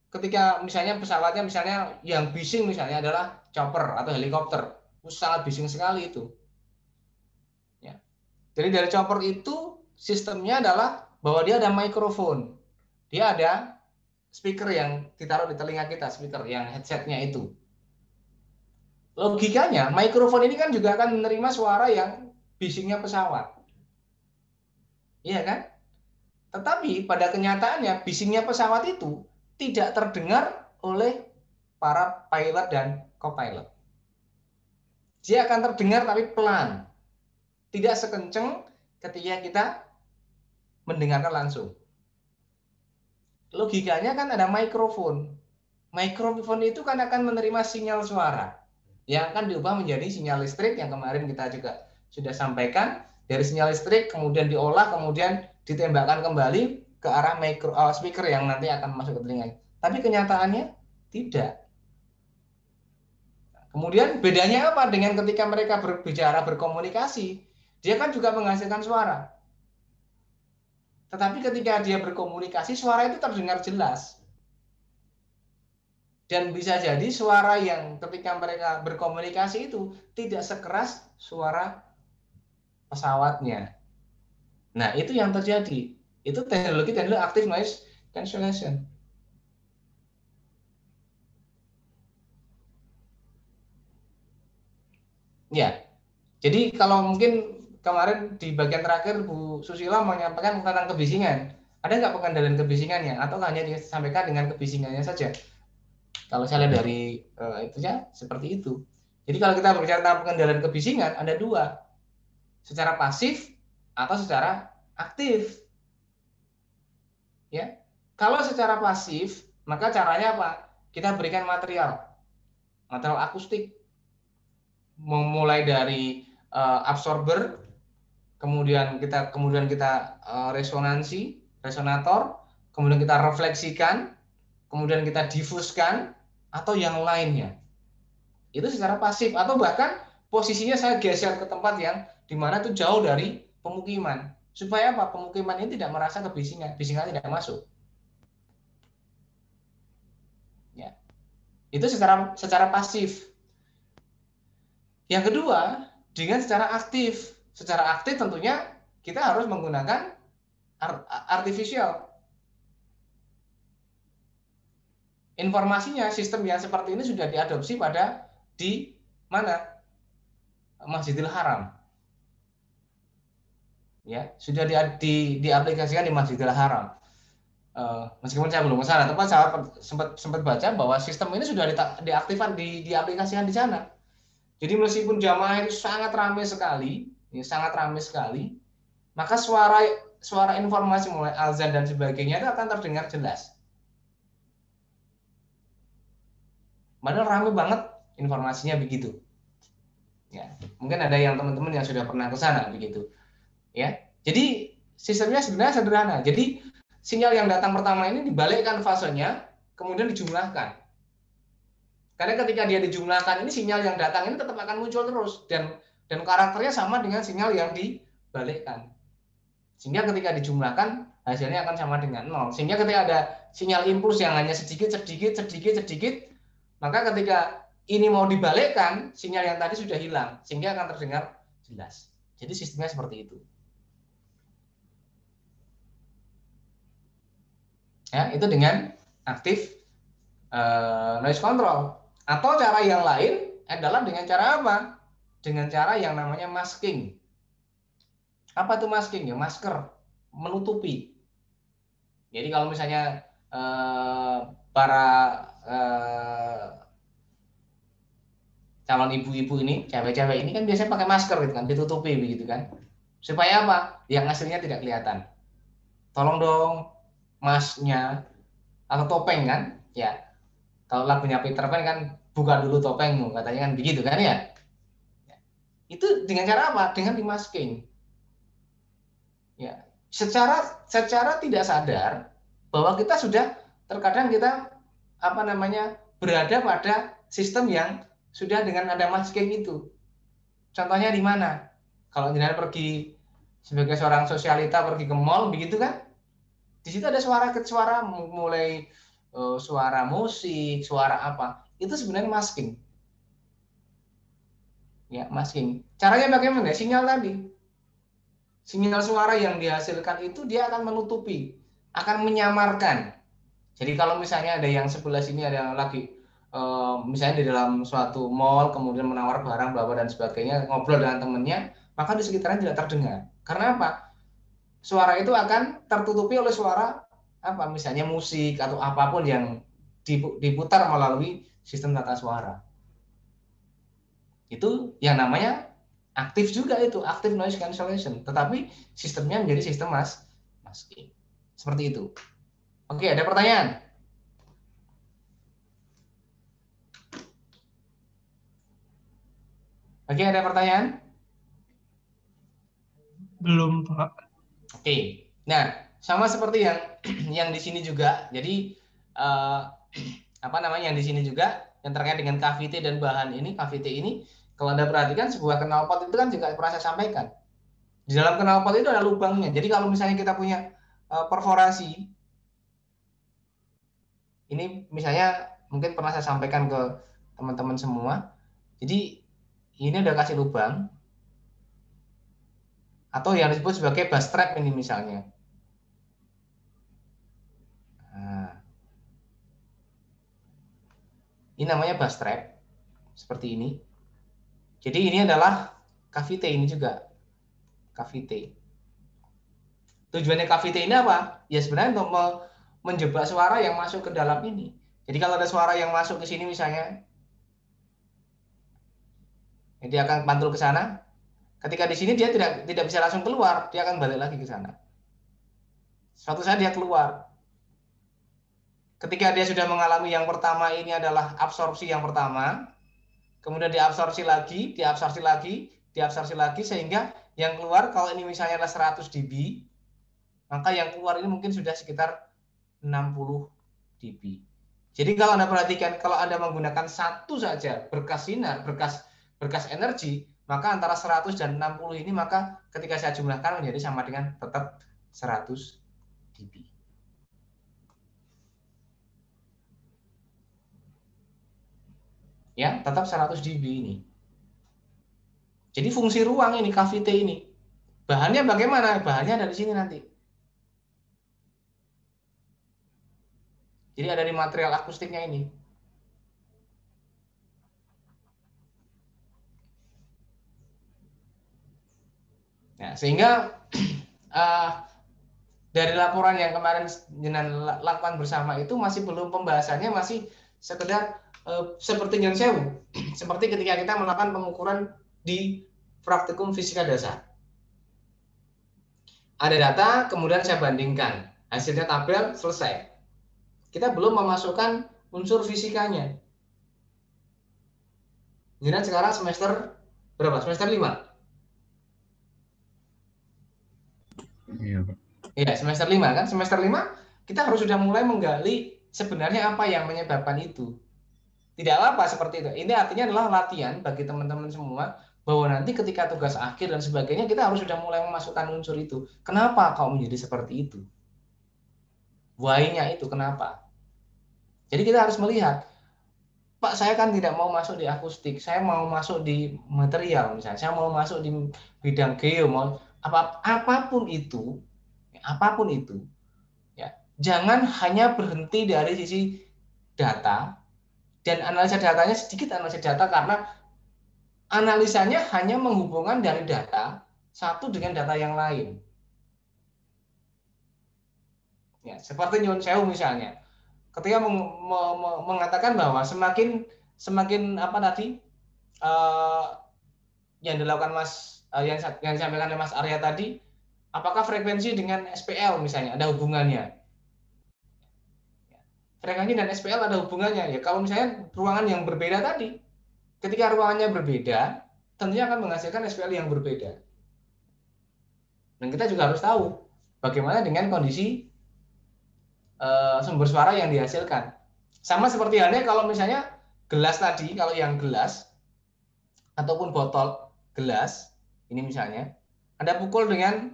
ketika misalnya pesawatnya yang bising misalnya adalah chopper atau helikopter, sangat bising sekali itu. Ya. Jadi dari chopper itu sistemnya adalah bahwa dia ada mikrofon, dia ada speaker yang ditaruh di telinga kita, speaker yang headsetnya itu. Logikanya mikrofon ini kan juga akan menerima suara yang bisingnya pesawat, iya kan? Tetapi pada kenyataannya bisingnya pesawat itu tidak terdengar oleh para pilot dan co-pilot. Dia akan terdengar tapi pelan. Tidak sekencang ketika kita mendengarkan langsung. Logikanya kan ada mikrofon. Mikrofon itu kan akan menerima sinyal suara yang akan diubah menjadi sinyal listrik yang kemarin kita juga sudah sampaikan. Dari sinyal listrik kemudian diolah, kemudian ditembakkan kembali ke arah speaker yang nanti akan masuk ke telinga. Tapi kenyataannya tidak. Kemudian bedanya apa dengan ketika mereka berbicara, berkomunikasi? Dia kan juga menghasilkan suara. Tetapi ketika dia berkomunikasi, suara itu terdengar jelas. Dan bisa jadi suara yang ketika mereka berkomunikasi itu tidak sekeras suara pesawatnya. Nah, itu yang terjadi. Itu teknologi active noise cancellation. Ya, jadi kalau mungkin kemarin di bagian terakhir Bu Susila menyampaikan tentang kebisingan. Ada nggak pengendalian kebisingannya? Atau hanya disampaikan dengan kebisingannya saja? Kalau saya lihat dari itunya seperti itu. Jadi kalau kita berbicara tentang pengendalian kebisingan, ada dua. Secara pasif atau secara aktif. Ya. Kalau secara pasif, maka caranya apa? Kita berikan material akustik, memulai dari absorber, kemudian kita resonator, kemudian kita refleksikan, kemudian kita difuskan atau yang lainnya. Itu secara pasif, atau bahkan posisinya saya geser ke tempat yang dimana itu jauh dari pemukiman. Supaya apa? Pemukiman ini tidak merasa kebisingan, bisingan tidak masuk. Ya. Itu secara pasif. Yang kedua, dengan secara aktif. Secara aktif tentunya kita harus menggunakan artificial. Informasinya, sistem yang seperti ini sudah diadopsi di mana? Masjidil Haram. Ya, sudah diaplikasikan di Masjidil Haram. Meskipun saya belum ke sana, tapi saya sempat baca bahwa sistem ini sudah diaktifkan, diaplikasikan di sana. Jadi meskipun jamaah itu sangat ramai sekali, maka suara informasi mulai azan dan sebagainya itu akan terdengar jelas. Padahal ramai banget informasinya begitu. Ya, mungkin ada yang teman-teman yang sudah pernah ke sana begitu. Ya, jadi sistemnya sebenarnya sederhana. Jadi sinyal yang datang pertama ini dibalikkan fasenya, kemudian dijumlahkan. Karena ketika dia dijumlahkan ini, sinyal yang datang ini tetap akan muncul terus dan karakternya sama dengan sinyal yang dibalikkan. Sehingga ketika dijumlahkan hasilnya akan sama dengan 0. Sehingga ketika ada sinyal impuls yang hanya sedikit, maka ketika ini mau dibalikkan, sinyal yang tadi sudah hilang sehingga akan terdengar jelas. Jadi sistemnya seperti itu. Ya, itu dengan aktif noise control. Atau cara yang lain adalah dengan cara apa? Dengan cara yang namanya masking. Apa itu masking? Ya masker, menutupi. Jadi kalau misalnya para calon ibu-ibu ini, cewek-cewek ini kan biasanya pakai masker gitu kan, ditutupi begitu kan. Supaya apa? Yang hasilnya tidak kelihatan. Tolong dong masnya atau topeng kan? Ya. Kalau lagunya Peter Pan kan buka dulu topengmu, katanya kan begitu kan ya. Itu dengan cara apa? Dengan dimasking. Ya. Secara tidak sadar bahwa kita sudah terkadang kita berada pada sistem yang sudah dengan ada masking itu. Contohnya di mana? Kalau jenengan pergi sebagai seorang sosialita pergi ke mall begitu kan? Di situ ada suara mulai suara musik, suara apa? Itu sebenarnya masking. Ya, masking. Caranya bagaimana? Sinyal tadi. Sinyal suara yang dihasilkan itu dia akan menutupi, akan menyamarkan. Jadi kalau misalnya ada yang sebelah sini ada yang lagi misalnya di dalam suatu mall kemudian menawar barang bla dan sebagainya, ngobrol dengan temennya, maka di sekitarnya tidak terdengar. Karena apa? Suara itu akan tertutupi oleh suara apa? Misalnya musik atau apapun yang diputar melalui sistem tata suara. Itu yang namanya aktif juga itu, active noise cancellation. Tetapi sistemnya menjadi sistem masking. Seperti itu. Oke, ada pertanyaan? Oke, ada pertanyaan? Belum, Pak. Oke. Nah, sama seperti yang di sini juga. Jadi yang di sini juga yang terkait dengan KVT dan bahan ini, KVT ini, kalau Anda perhatikan sebuah knalpot itu kan juga pernah saya sampaikan. Di dalam knalpot itu ada lubangnya. Jadi kalau misalnya kita punya perforasi, ini misalnya mungkin pernah saya sampaikan ke teman-teman semua. Jadi ini udah kasih lubang atau yang disebut sebagai bus trap ini misalnya. Nah, ini namanya bus trap seperti ini. Jadi ini adalah KVT ini juga KVT. Tujuannya KVT ini apa? Ya sebenarnya untuk menjebak suara yang masuk ke dalam ini. Jadi kalau ada suara yang masuk ke sini misalnya, dia akan pantul ke sana. Ketika di sini dia tidak bisa langsung keluar, dia akan balik lagi ke sana. Suatu saat dia keluar. Ketika dia sudah mengalami yang pertama ini adalah absorpsi yang pertama, kemudian diabsorpsi lagi, sehingga yang keluar kalau ini misalnya adalah 100 dB, maka yang keluar ini mungkin sudah sekitar 60 dB. Jadi kalau Anda perhatikan, kalau Anda menggunakan satu saja berkas sinar, berkas energi, maka antara 100 dan 60 ini maka ketika saya jumlahkan menjadi sama dengan tetap 100 dB. Ya, tetap 100 dB ini. Jadi fungsi ruang ini, KVT ini. Bahannya bagaimana? Bahannya ada di sini nanti. Jadi ada di material akustiknya ini. Nah, sehingga dari laporan yang kemarin jenengan lakukan bersama itu masih belum pembahasannya, masih sekedar seperti yang sewu, seperti ketika kita melakukan pengukuran di praktikum fisika dasar. Ada data, kemudian saya bandingkan, hasilnya tabel, selesai. Kita belum memasukkan unsur fisikanya. Jenengan sekarang semester berapa? Semester 5? Iya, Pak. Iya, semester 5 kan? Semester 5 kita harus sudah mulai menggali sebenarnya apa yang menyebabkan itu. Tidak apa seperti itu. Ini artinya adalah latihan bagi teman-teman semua bahwa nanti ketika tugas akhir dan sebagainya kita harus sudah mulai memasukkan unsur itu. Kenapa kau menjadi seperti itu? Why-nya itu kenapa? Jadi kita harus melihat, Pak, saya kan tidak mau masuk di akustik, saya mau masuk di material misalnya, saya mau masuk di bidang geo, mau apapun itu, ya, jangan hanya berhenti dari sisi data dan analisa datanya sedikit analisa data, karena analisanya hanya menghubungkan dari data satu dengan data yang lain. Ya, seperti nyuwun sewu misalnya, ketika mengatakan bahwa semakin apa tadi yang dilakukan yang disampaikan oleh Mas Arya tadi, apakah frekuensi dengan SPL misalnya ada hubungannya? Frekuensi dan SPL ada hubungannya ya. Kalau misalnya ruangan yang berbeda tadi, ketika ruangannya berbeda, tentunya akan menghasilkan SPL yang berbeda. Dan kita juga harus tahu bagaimana dengan kondisi sumber suara yang dihasilkan. Sama seperti halnya kalau misalnya gelas tadi, kalau yang gelas ataupun botol gelas ini misalnya, Anda pukul dengan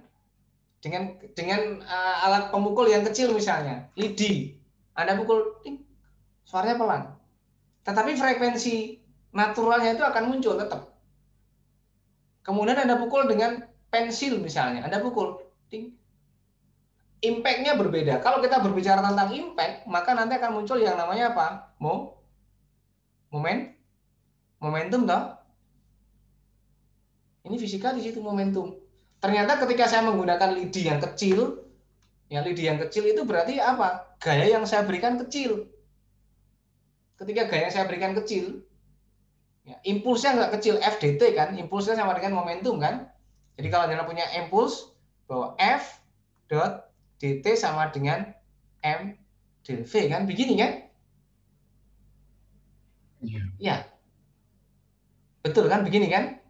alat pemukul yang kecil misalnya, lidi. Anda pukul, ting, suaranya pelan. Tetapi frekuensi naturalnya itu akan muncul tetap. Kemudian Anda pukul dengan pensil misalnya, Anda pukul, ting, impact-nya berbeda. Kalau kita berbicara tentang impact, maka nanti akan muncul yang namanya apa? Momentum toh? Ini fisika di situ momentum. Ternyata ketika saya menggunakan lidi yang kecil, ya lidi yang kecil itu berarti apa? Gaya yang saya berikan kecil. Ketika gaya yang saya berikan kecil, ya, impulsnya nggak kecil, FDT kan, impulsnya sama dengan momentum kan. Jadi kalau Anda punya impuls bahwa F dot dt sama dengan M dv kan, begini kan? Ya, betul kan, begini kan?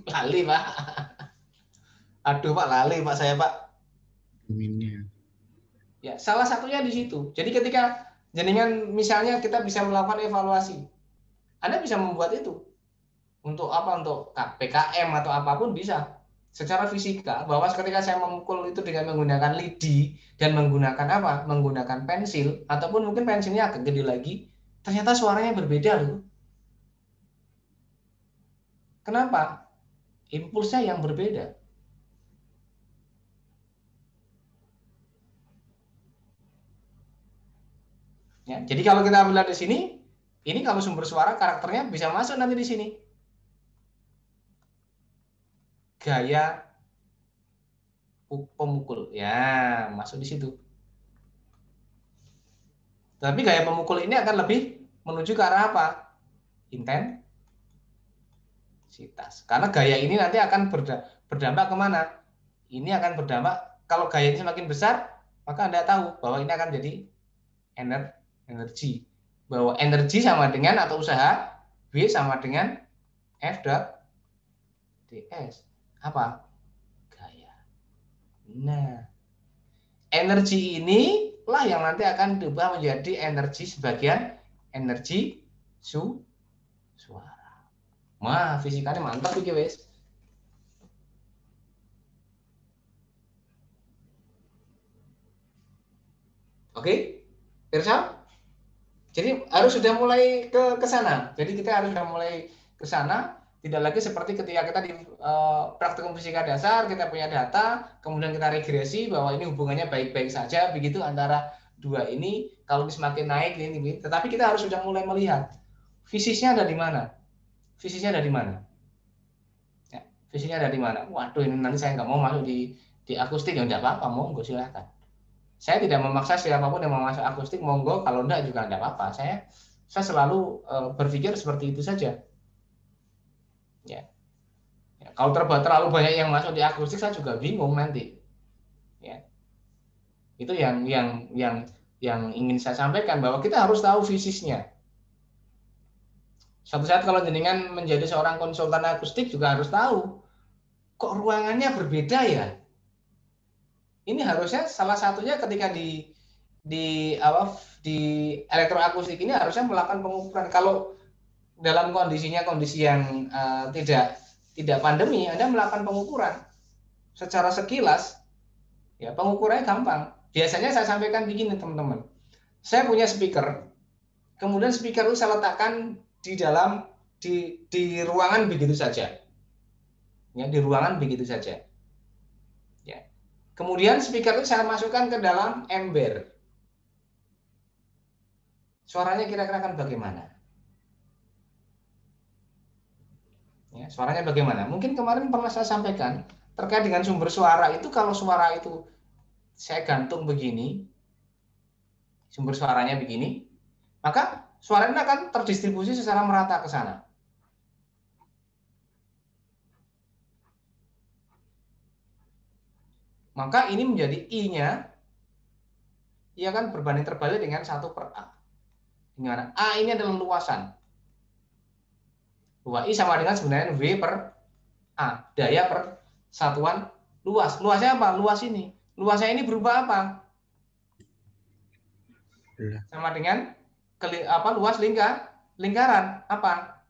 Lali Pak. Aduh Pak, lali Pak saya Pak. Ya, salah satunya di situ. Jadi ketika jenengan misalnya kita bisa melakukan evaluasi, Anda bisa membuat itu untuk apa? Untuk PKM atau apapun bisa. Secara fisika, bahwa ketika saya memukul itu dengan menggunakan lidi dan menggunakan apa? Menggunakan pensil, ataupun mungkin pensilnya agak gede lagi, ternyata suaranya berbeda loh. Kenapa? Impulsnya yang berbeda. Ya, jadi kalau kita melihat di sini, ini kalau sumber suara karakternya bisa masuk nanti di sini. Gaya pemukul, ya masuk di situ. Tapi gaya pemukul ini akan lebih menuju ke arah apa? Intensitas. Karena gaya ini nanti akan berdampak kemana? Ini akan berdampak, kalau gaya ini semakin besar, maka Anda tahu bahwa ini akan jadi energi. Bahwa energi sama dengan atau usaha W sama dengan F dot ds. Apa? Gaya. Nah, energi inilah yang nanti akan diubah menjadi energi sebagian energi suara. Wah, fisikanya mantap iki wes. Oke, Pirsa? Jadi harus sudah mulai ke sana. Jadi kita harus sudah mulai ke sana. Tidak lagi seperti ketika kita di praktikum fisika dasar, kita punya data, kemudian kita regresi bahwa ini hubungannya baik-baik saja, begitu antara dua ini. Kalau semakin naik ini. Tetapi kita harus sudah mulai melihat fisiknya ada di mana. Fisiknya ada di mana. Ya, fisiknya ada di mana. Waduh, ini nanti saya nggak mau masuk di akustik, ya enggak apa-apa, monggo silahkan. Saya tidak memaksa siapapun yang mau masuk akustik, monggo, kalau enggak juga enggak apa-apa. Saya selalu berpikir seperti itu saja. Ya. Ya, kalau terlalu banyak yang masuk di akustik, saya juga bingung nanti. Ya. Itu yang ingin saya sampaikan, bahwa kita harus tahu fisiknya. Suatu saat kalau jenengan menjadi seorang konsultan akustik juga harus tahu, kok ruangannya berbeda ya? Ini harusnya salah satunya ketika di elektroakustik ini harusnya melakukan pengukuran. Kalau dalam kondisi yang tidak pandemi, Anda melakukan pengukuran secara sekilas, ya pengukurannya gampang. Biasanya saya sampaikan begini teman-teman, saya punya speaker, kemudian speaker itu saya letakkan di ruangan begitu saja, ya di ruangan begitu saja. Ya. Kemudian speaker itu saya masukkan ke dalam ember. Suaranya kira-kira akan bagaimana? Ya, suaranya bagaimana? Mungkin kemarin pernah saya sampaikan terkait dengan sumber suara itu, kalau suara itu saya gantung begini, sumber suaranya begini, maka suaranya akan terdistribusi secara merata ke sana. Maka ini menjadi I-nya, ia akan berbanding terbalik dengan 1/A. Gimana? A ini adalah luasan. Bahwa I sama dengan sebenarnya V/A. Daya per satuan luas. Luasnya apa? Luas ini. Luasnya ini berupa apa? Sama dengan luas lingkaran. Apa?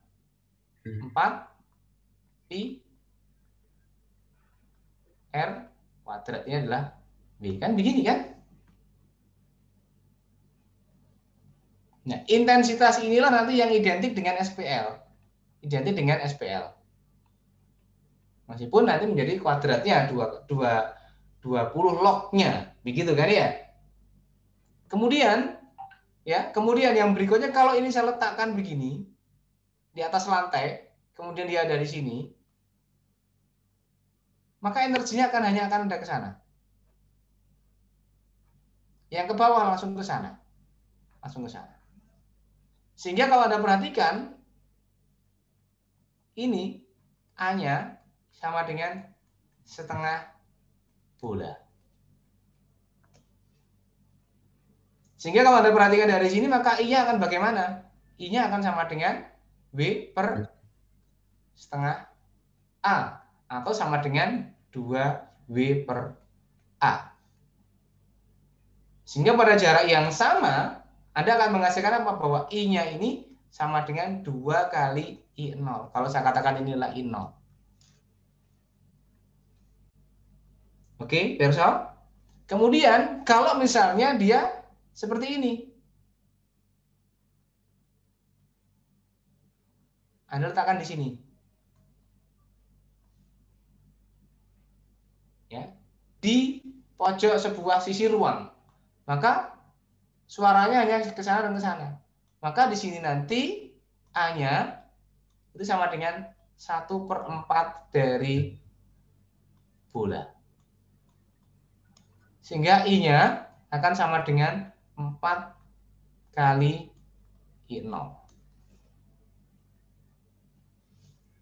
4 pi R kuadrat. Ini adalah B. Kan begini kan? Nah, intensitas inilah nanti yang identik dengan SPL. Identik dengan SPL. Meskipun nanti menjadi kuadratnya 20 log-nya. Begitu kan ya? Kemudian yang berikutnya, kalau ini saya letakkan begini di atas lantai, kemudian dia ada di sini, maka energinya hanya akan ada ke sana. Yang ke bawah langsung ke sana. Langsung ke sana. Sehingga kalau Anda perhatikan, ini A-nya sama dengan setengah bola. Sehingga kalau Anda perhatikan dari sini, maka I-nya akan bagaimana? I-nya akan sama dengan W per setengah A. Atau sama dengan 2W per A. Sehingga pada jarak yang sama, Anda akan menghasilkan apa? Bahwa I-nya ini sama dengan 2 kali I0. Kalau saya katakan inilah I0. Oke, Perso? Kemudian, kalau misalnya dia seperti ini. Anda letakkan di sini. Ya, di pojok sebuah sisi ruang. Maka suaranya hanya ke sana dan ke sana. Maka di sini nanti A-nya itu sama dengan 1/4 dari bola. Sehingga I-nya akan sama dengan 4 kali I0.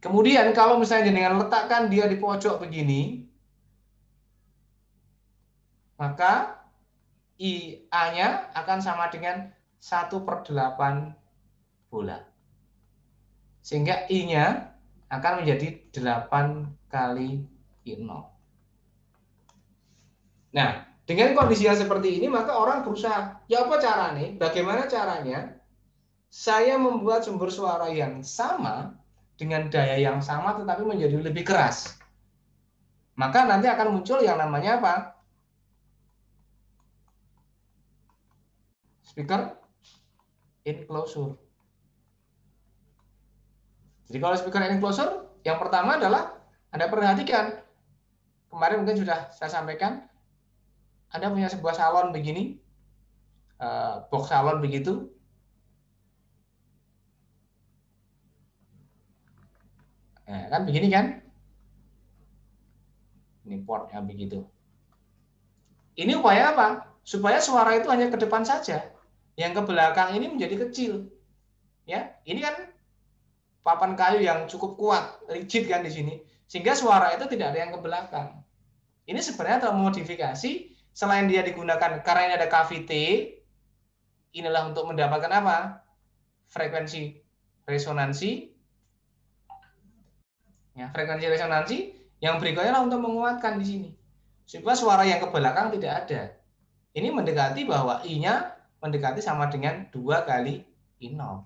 Kemudian kalau misalnya dengan letakkan dia di pojok begini, maka IA-nya akan sama dengan 1/8 bola. Sehingga I-nya akan menjadi 8 kali I0. Nah, dengan kondisi yang seperti ini, maka orang berusaha, ya apa caranya? Bagaimana caranya saya membuat sumber suara yang sama dengan daya yang sama tetapi menjadi lebih keras? Maka nanti akan muncul yang namanya apa? Speaker enclosure. Jadi kalau speaker enclosure, yang pertama adalah Anda perhatikan, kemarin mungkin sudah saya sampaikan, Anda punya sebuah salon begini, box salon begitu, nah, kan begini kan? Ini portnya begitu. Ini upaya apa? Supaya suara itu hanya ke depan saja. Yang ke belakang ini menjadi kecil. Ya, ini kan papan kayu yang cukup kuat, rigid kan di sini. Sehingga suara itu tidak ada yang ke belakang. Ini sebenarnya termodifikasi, selain dia digunakan karena ini ada kavite, inilah untuk mendapatkan apa? Frekuensi resonansi. Ya, frekuensi resonansi yang berikutnya adalah untuk menguatkan di sini. Supaya suara yang ke belakang tidak ada. Ini mendekati bahwa I-nya mendekati sama dengan 2 kali I0.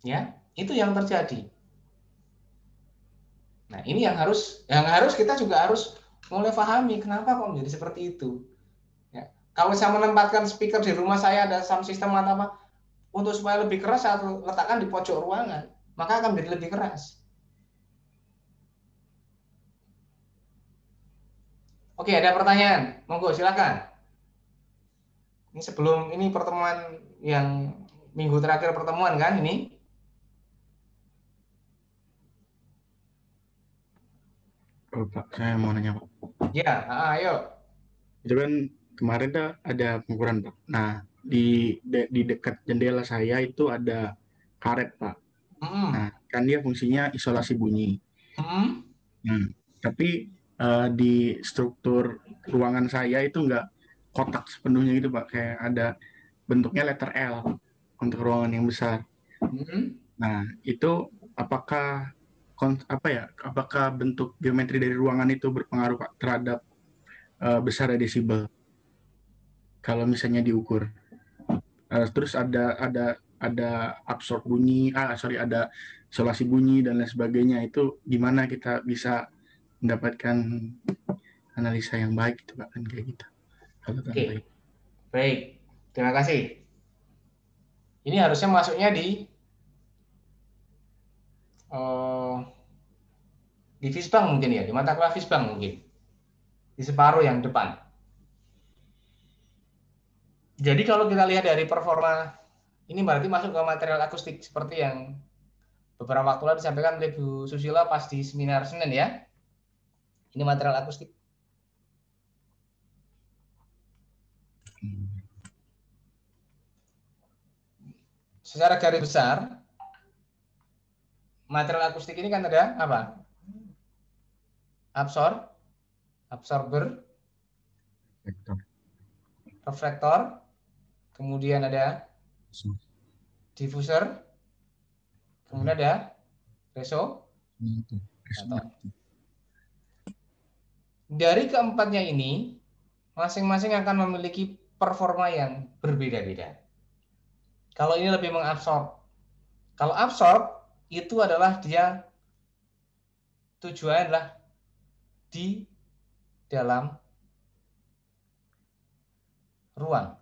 Ya, itu yang terjadi. Nah, ini yang harus kita juga harus mulai pahami kenapa kok menjadi seperti itu. Ya, kalau saya menempatkan speaker di rumah saya ada sound system atau apa, untuk supaya lebih keras saya letakkan di pojok ruangan, maka akan menjadi lebih keras. Oke, ada pertanyaan? Monggo silakan. Ini sebelum ini pertemuan yang minggu terakhir pertemuan kan ini? Oh, Pak, saya mau nanya, Pak. Ya, ayo. Itu kan kemarin tuh ada pengukuran, Pak. Nah, di dekat jendela saya itu ada karet, Pak. Nah, kan dia fungsinya isolasi bunyi. Nah, tapi di struktur ruangan saya itu nggak kotak sepenuhnya gitu, Pak. Kayak ada bentuknya letter L untuk ruangan yang besar. Nah, itu apakah apakah bentuk geometri dari ruangan itu berpengaruh, Pak, terhadap besarnya desibel kalau misalnya diukur? Terus ada absorb bunyi, ada isolasi bunyi dan lain sebagainya. Itu gimana kita bisa mendapatkan analisa yang baik gitu, Pak, kan kayak gitu. Oke. Baik. Terima kasih. Ini harusnya masuknya di Fisbang mungkin ya, di mata kuliah Fisbang mungkin. Di separuh yang depan. Jadi kalau kita lihat dari performa, ini berarti masuk ke material akustik seperti yang beberapa waktu lalu disampaikan oleh Bu Susila pas di seminar Senin ya. Ini material akustik. Secara garis besar, material akustik ini kan ada apa? Absorber, reflektor, kemudian ada diffuser, kemudian ada resonator. Dari keempatnya ini, masing-masing akan memiliki performa yang berbeda-beda. Kalau ini lebih mengabsorb. Kalau absorb, itu adalah dia tujuannya adalah di dalam ruang.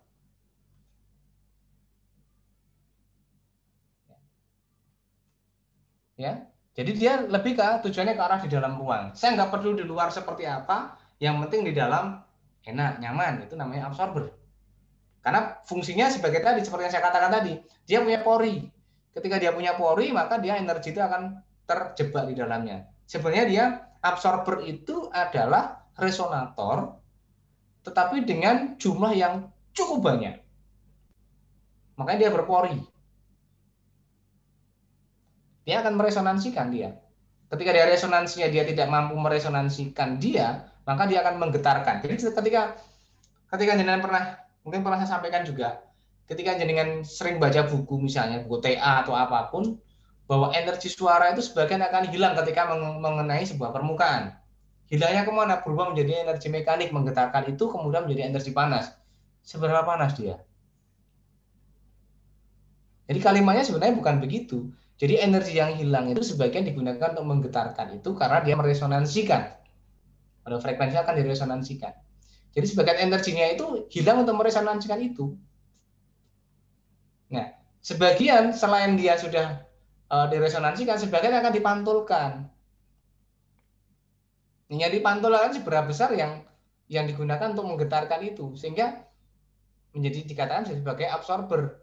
Ya, jadi dia lebih ke tujuannya ke arah di dalam ruang. Saya nggak perlu di luar seperti apa, yang penting di dalam enak, nyaman, itu namanya absorber. Karena fungsinya sebagai tadi, seperti yang saya katakan tadi, dia punya pori. Ketika dia punya pori, maka dia energi itu akan terjebak di dalamnya. Sebenarnya dia absorber itu adalah resonator, tetapi dengan jumlah yang cukup banyak. Makanya dia berpori. Dia akan meresonansikan dia. Ketika dia resonansinya dia tidak mampu meresonansikan dia, maka dia akan menggetarkan. Jadi ketika jenengan mungkin pernah saya sampaikan juga, ketika jenengan sering baca buku misalnya buku TA atau apapun, bahwa energi suara itu sebagian akan hilang ketika mengenai sebuah permukaan. Hilangnya kemana? Berubah menjadi energi mekanik, menggetarkan itu kemudian menjadi energi panas. Seberapa panas dia? Jadi kalimatnya sebenarnya bukan begitu. Jadi energi yang hilang itu sebagian digunakan untuk menggetarkan itu karena dia meresonansikan. Pada frekuensi akan diresonansikan. Jadi sebagian energinya itu hilang untuk meresonansikan itu. Nah, sebagian selain dia sudah diresonansikan, sebagian akan dipantulkan. Yang dipantulkan seberapa besar yang digunakan untuk menggetarkan itu, sehingga menjadi dikatakan sebagai absorber.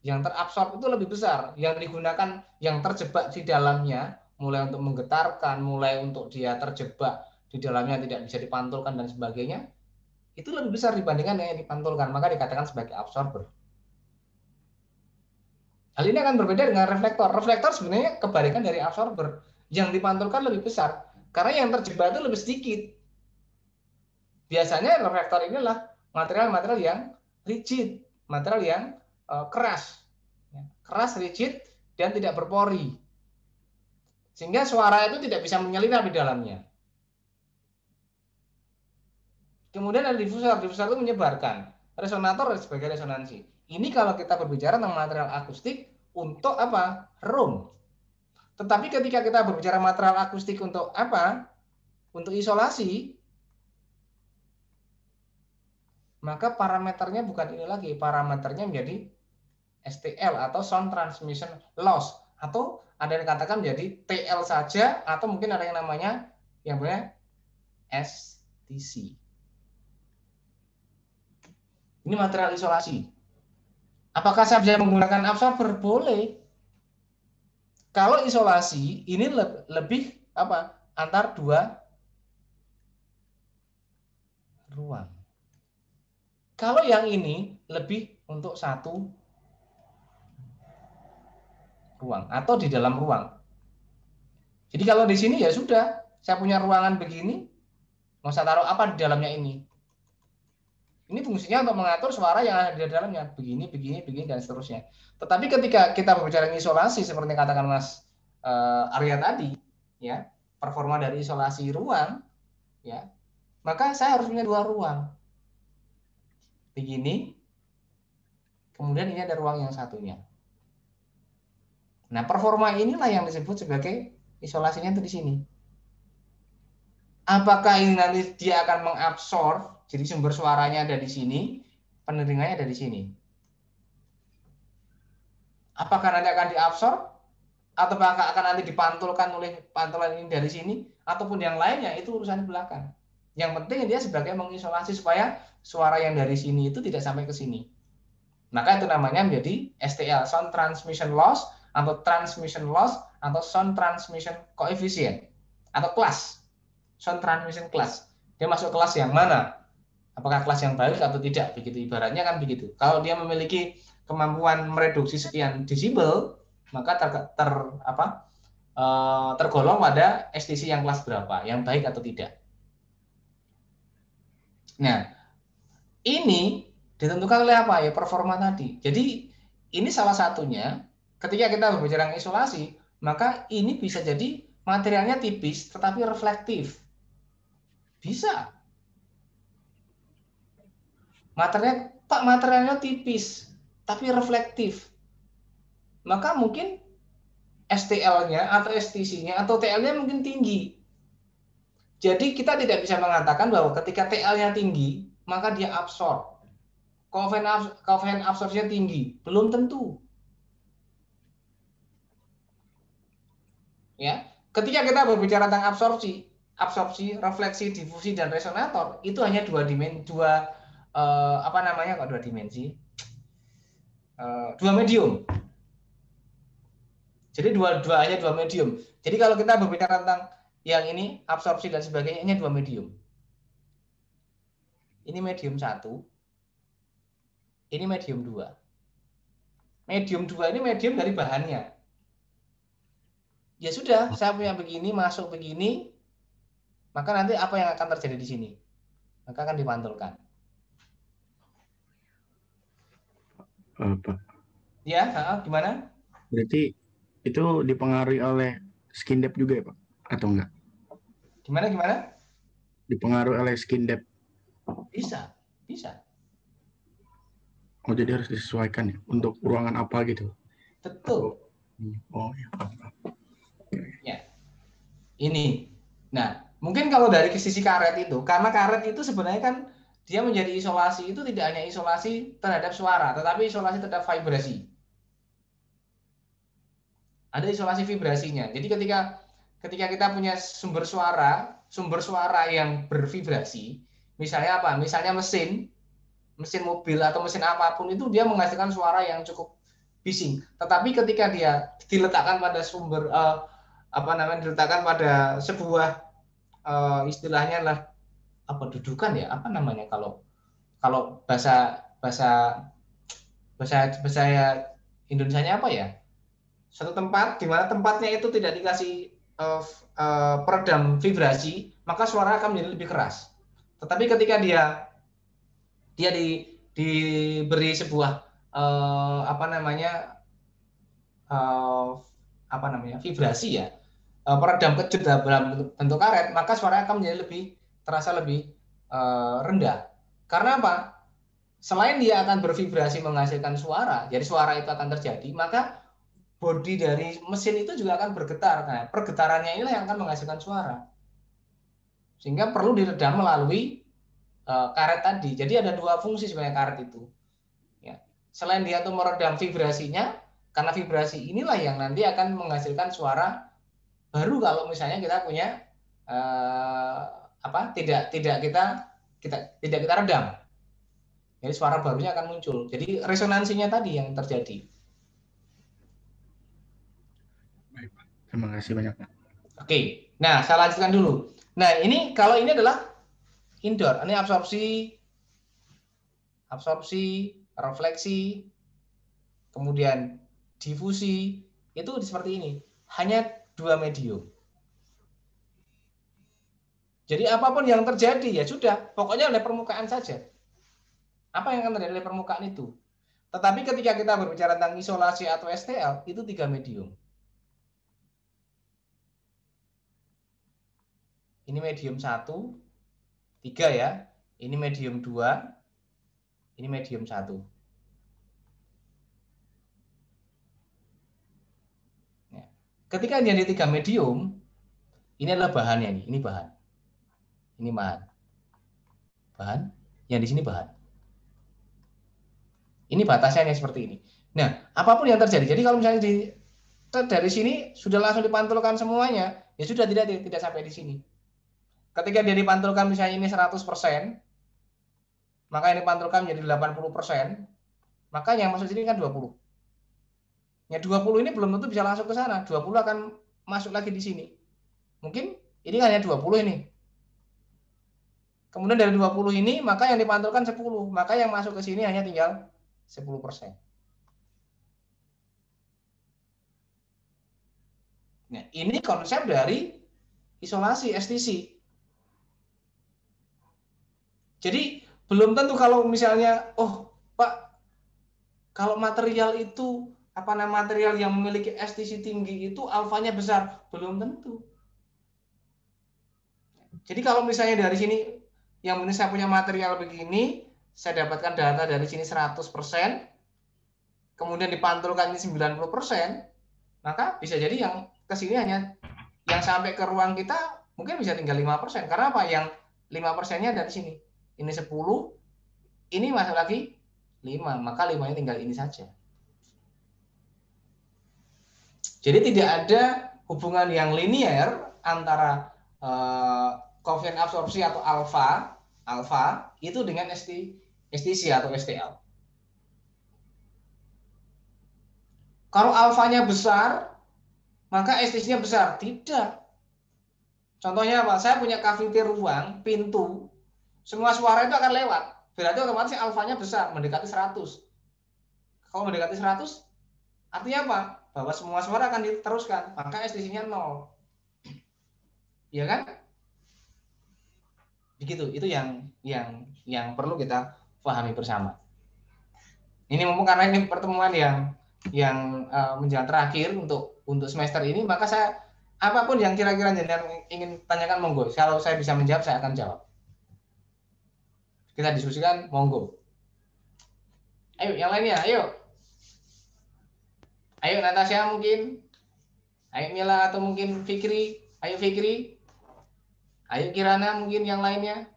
Yang terabsorb itu lebih besar, yang digunakan, yang terjebak di dalamnya, mulai untuk menggetarkan, mulai untuk dia terjebak di dalamnya tidak bisa dipantulkan dan sebagainya, itu lebih besar dibandingkan yang dipantulkan, maka dikatakan sebagai absorber. Hal ini akan berbeda dengan reflektor. Reflektor sebenarnya kebalikan dari absorber, yang dipantulkan lebih besar, karena yang terjebak itu lebih sedikit. Biasanya reflektor ini adalah material-material yang rigid, material yang keras, rigid, dan tidak berpori. Sehingga suara itu tidak bisa menyelinap di dalamnya. Kemudian ada diffuser. Diffuser itu menyebarkan. Resonator sebagai resonansi. Ini kalau kita berbicara tentang material akustik untuk apa? Room. Tetapi ketika kita berbicara material akustik untuk apa? Untuk isolasi, maka parameternya bukan ini lagi. Parameternya menjadi STL atau sound transmission loss, atau ada yang dikatakan menjadi TL saja, atau mungkin ada yang namanya STC. Ini material isolasi. Apakah saya bisa menggunakan absorber? Boleh. Kalau isolasi ini lebih antar dua ruang. Kalau yang ini lebih untuk satu ruang atau di dalam ruang. Jadi kalau di sini ya sudah, saya punya ruangan begini, mau saya taruh apa di dalamnya ini. Ini fungsinya untuk mengatur suara yang ada di dalamnya, begini, dan seterusnya. Tetapi ketika kita berbicara isolasi, seperti yang katakan Mas Arya tadi, ya, performa dari isolasi ruang, ya, maka saya harus punya dua ruang. Begini, kemudian ini ada ruang yang satunya. Nah, performa inilah yang disebut sebagai isolasinya itu di sini. Apakah ini nanti dia akan mengabsorb, jadi sumber suaranya ada di sini, pendengarannya ada di sini. Apakah nanti akan diabsorb, atau akan nanti dipantulkan oleh pantulan ini dari sini, ataupun yang lainnya, itu urusan di belakang. Yang penting dia sebagai mengisolasi supaya suara yang dari sini itu tidak sampai ke sini. Maka itu namanya menjadi STL, sound transmission loss, atau transmission loss, atau sound transmission coefficient, atau kelas. Sound transmission class. Dia masuk kelas yang mana? Apakah kelas yang baik atau tidak? Begitu ibaratnya kan begitu. Kalau dia memiliki kemampuan mereduksi sekian desibel, maka tergolong pada STC yang kelas berapa, yang baik atau tidak. Nah, ini ditentukan oleh apa ya? Performa tadi. Jadi ini salah satunya. Ketika kita berbicara isolasi, maka ini bisa jadi materialnya tipis tetapi reflektif. Bisa. Materialnya tipis tapi reflektif. Maka mungkin STL-nya atau STC-nya atau TL-nya mungkin tinggi. Jadi kita tidak bisa mengatakan bahwa ketika TL-nya tinggi, maka dia absorb. Koefisien absorpsinya tinggi. Belum tentu. Ya, ketika kita berbicara tentang absorpsi, refleksi, difusi, dan resonator itu hanya dua medium. Jadi hanya dua medium. Jadi kalau kita berbicara tentang yang ini absorpsi dan sebagainya, hanya dua medium. Ini medium 1, ini medium 2. Medium 2 ini medium dari bahannya. Ya sudah, saya punya begini, masuk begini, maka nanti apa yang akan terjadi di sini? Maka akan dipantulkan. Pak. Ya, gimana? Berarti itu dipengaruhi oleh skin depth juga ya, Pak? Atau enggak? Gimana? Dipengaruhi oleh skin depth. Bisa. Oh, jadi harus disesuaikan ya untuk ruangan apa gitu. Betul. Oh ya. Ya. Ini. Nah, mungkin kalau dari sisi karet itu, karena karet itu sebenarnya kan dia menjadi isolasi itu tidak hanya isolasi terhadap suara, tetapi isolasi terhadap vibrasi. Ada isolasi vibrasinya. Jadi ketika kita punya sumber suara yang bervibrasi, misalnya apa? Misalnya mesin mobil atau mesin apapun itu dia menghasilkan suara yang cukup bising. Tetapi ketika dia diletakkan pada diletakkan pada sebuah istilahnya lah dudukan ya, kalau bahasa Indonesianya apa ya? Satu tempat di mana tempatnya itu tidak dikasih peredam vibrasi, maka suara akan menjadi lebih keras. Tetapi ketika dia diberi sebuah vibrasi ya, peredam kejut dalam bentuk karet, maka suara akan menjadi terasa lebih rendah. Karena apa? Selain dia akan bervibrasi menghasilkan suara, jadi suara itu akan terjadi, maka bodi dari mesin itu juga akan bergetar. Nah, pergetarannya inilah yang akan menghasilkan suara. Sehingga perlu diredam melalui karet tadi. Jadi ada dua fungsi sebenarnya karet itu. Ya. Selain dia tuh meredam vibrasinya, karena vibrasi inilah yang nanti akan menghasilkan suara baru kalau misalnya kita punya tidak kita redam. Jadi suara barunya akan muncul. Jadi resonansinya tadi yang terjadi. Baik, Pak. Terima kasih banyak, Pak. Oke. Nah, saya lanjutkan dulu. Nah, kalau ini adalah indoor. Ini absorpsi, refleksi, kemudian difusi, itu seperti ini. Hanya 2 medium. Jadi apapun yang terjadi ya sudah, pokoknya oleh permukaan saja. Apa yang akan terjadi oleh permukaan itu? Tetapi ketika kita berbicara tentang isolasi atau STL, itu 3 medium. Ini medium 1, 3 ya. Ini medium 2, ini medium 1. Ya. Ketika jadi 3 medium, ini adalah bahannya. Ini bahan. Ini bahan. Bahan. Yang di sini bahan. Ini batasnya seperti ini. Nah, apapun yang terjadi. Jadi kalau misalnya dari sini sudah langsung dipantulkan semuanya, ya sudah tidak sampai di sini. Ketika dia dipantulkan misalnya ini 100%, maka ini dipantulkan menjadi 80%, maka yang masuk sini kan 20. Ya 20 ini belum tentu bisa langsung ke sana. 20 akan masuk lagi di sini. Mungkin ini hanya 20 ini. Kemudian dari 20 ini, maka yang dipantulkan 10. Maka yang masuk ke sini hanya tinggal 10%. Nah, ini konsep dari isolasi STC. Jadi belum tentu kalau misalnya, oh Pak, kalau material itu material yang memiliki STC tinggi itu alfanya besar, belum tentu. Jadi kalau misalnya dari sini yang penting saya punya material begini, saya dapatkan data dari sini 100%, kemudian dipantulkan ini 90%, maka bisa jadi yang ke sini hanya yang sampai ke ruang kita mungkin bisa tinggal 5%. Karena apa? Yang 5%-nya dari sini. Ini 10, ini masuk lagi 5, maka 5-nya tinggal ini saja. Jadi tidak ada hubungan yang linier antara koefisien absorpsi atau alfa itu dengan STC atau STL. Kalau alfanya besar, maka STC-nya besar. Tidak. Contohnya apa? Saya punya cavity ruang, pintu, semua suara itu akan lewat. Berarti otomatis alfanya besar, mendekati 100. Kalau mendekati 100, artinya apa? Bahwa semua suara akan diteruskan, maka STC-nya 0. Iya kan? Begitu. Itu yang perlu kita pahami bersama. Ini mumpung karena ini pertemuan yang menjelang terakhir untuk semester ini, maka saya apapun yang kira-kira jenengan ingin tanyakan monggo. Kalau saya bisa menjawab, saya akan jawab. Kita diskusikan, monggo. Ayo, yang lainnya, ayo. Ayo Natasha mungkin. Ayo Mila atau mungkin Fikri. Ayo Fikri. Ayo Kirana mungkin yang lainnya.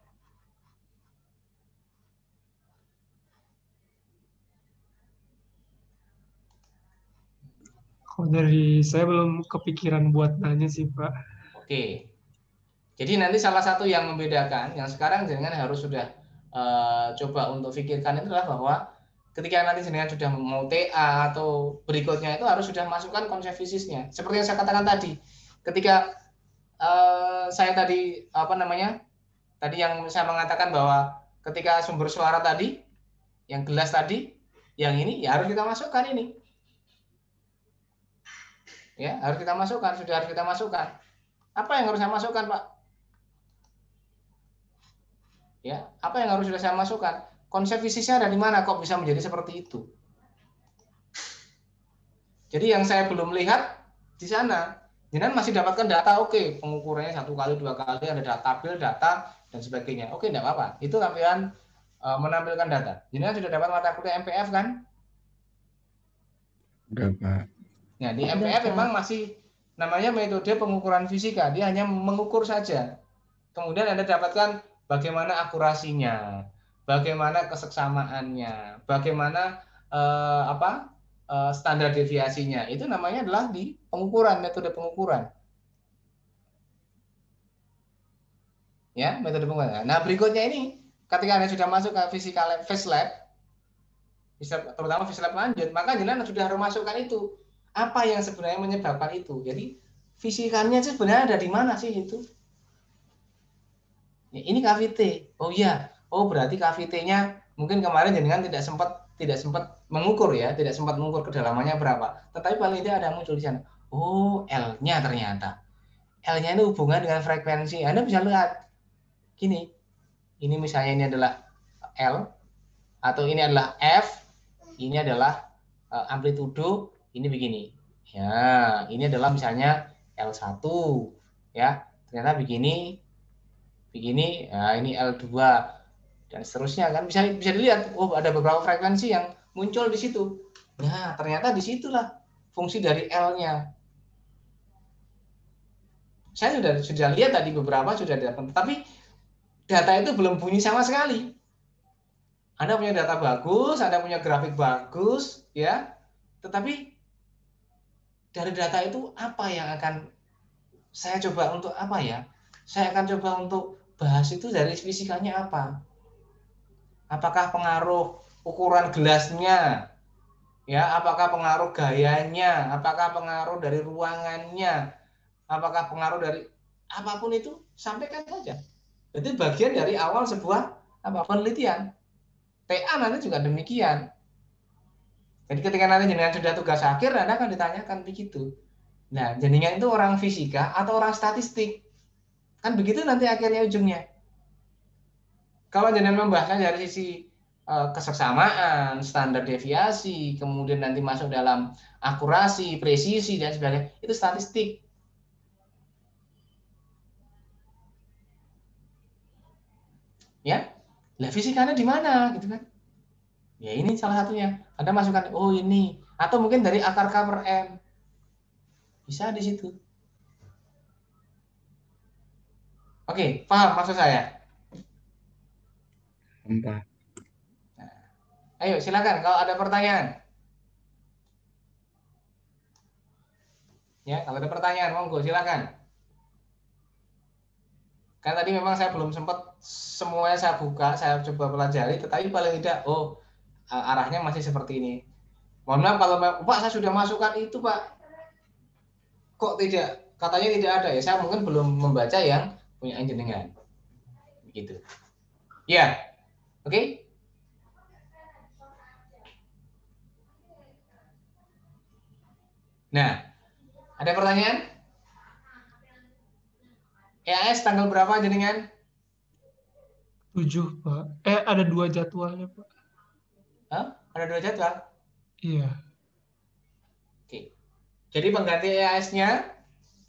Kalau dari saya belum kepikiran buat nanya sih, Pak. Oke. Jadi nanti salah satu yang membedakan, yang sekarang jenengan harus sudah coba untuk pikirkan itu adalah bahwa ketika nanti jenengan sudah mau TA atau berikutnya itu harus sudah masukkan konsep fisisnya. Seperti yang saya katakan tadi, ketika saya tadi tadi yang saya mengatakan bahwa ketika sumber suara tadi, yang gelas tadi, yang ini ya harus kita masukkan ini. Ya, harus kita masukkan, sudah harus kita masukkan. Apa yang harus saya masukkan, Pak? Ya, apa yang harus sudah saya masukkan? Konsep fisisnya ada di mana kok bisa menjadi seperti itu? Jadi yang saya belum lihat di sana, jenengan masih dapatkan data, oke, pengukurannya 1 kali, 2 kali, ada tabel, data dan sebagainya. Oke, enggak apa-apa. Itu tampilan menampilkan data. Jenengan sudah dapat mata kuliah MPF kan? Udah, Pak. Nah, di MPF memang masih namanya metode pengukuran fisika, dia hanya mengukur saja. Kemudian Anda dapatkan bagaimana akurasinya, bagaimana keseksamaannya, bagaimana standar deviasinya. Itu namanya adalah di pengukuran, metode pengukuran. Ya, metode pengukuran. Nah, berikutnya ini ketika Anda sudah masuk ke physical lab, phase lab, terutama phase lab lanjut, maka Anda sudah harus masukkan itu. Apa yang sebenarnya menyebabkan itu? Jadi, fisikanya sebenarnya ada di mana sih itu? Ya, ini KVT. Oh iya. Oh, berarti KVT-nya mungkin kemarin jenengan tidak sempat mengukur ya, tidak sempat mengukur kedalamannya berapa. Tetapi paling tidak ada muncul di sana. Oh, L-nya ternyata. L-nya ini hubungan dengan frekuensi. Anda bisa lihat gini. Ini misalnya ini adalah L atau ini adalah F, ini adalah amplitudo, ini begini. Ya, ini adalah misalnya L1 ya. Ternyata begini. Nah ini L2 dan seterusnya kan bisa dilihat. Oh, ada beberapa frekuensi yang muncul di situ. Nah, ternyata disitulah fungsi dari L-nya. Saya sudah lihat tadi beberapa sudah dapat, tapi data itu belum bunyi sama sekali. Anda punya data bagus, Anda punya grafik bagus, ya. Tetapi dari data itu apa yang akan saya coba untuk apa ya? Saya akan coba untuk bahas itu dari fisikanya apa? Apakah pengaruh ukuran gelasnya? Ya, apakah pengaruh gayanya? Apakah pengaruh dari ruangannya? Apakah pengaruh dari apapun itu? Sampaikan saja. Itu bagian dari awal sebuah penelitian. TA nanti juga demikian. Jadi ketika nanti jenengan sudah tugas akhir, Anda akan ditanyakan begitu. Nah, jenengan itu orang fisika atau orang statistik? Kan begitu nanti akhirnya ujungnya. Kalau jenengan membahasnya dari sisi keseksamaan, standar deviasi, kemudian nanti masuk dalam akurasi, presisi, dan sebagainya, itu statistik. Ya, lah fisikanya di mana gitu kan? Ya ini salah satunya. Anda masukkan, oh ini, atau mungkin dari akar K per M, bisa di situ. Oke, paham maksud saya? Nah, ayo silakan kalau ada pertanyaan. Ya, kalau ada pertanyaan, monggo silakan. Karena tadi memang saya belum sempat semuanya saya buka, saya coba pelajari, tetapi paling tidak, oh arahnya masih seperti ini. Mohon maaf kalau Pak saya sudah masukkan itu Pak, kok tidak, katanya tidak ada ya. Saya mungkin belum membaca yang punya jenengan, begitu. Ya, oke. Nah, ada pertanyaan? EAS tanggal berapa jenengan? 7, Pak. Ada 2 jadwalnya, Pak. Hah? Ada 2 jadwal? Iya. Oke. Jadi pengganti EAS-nya,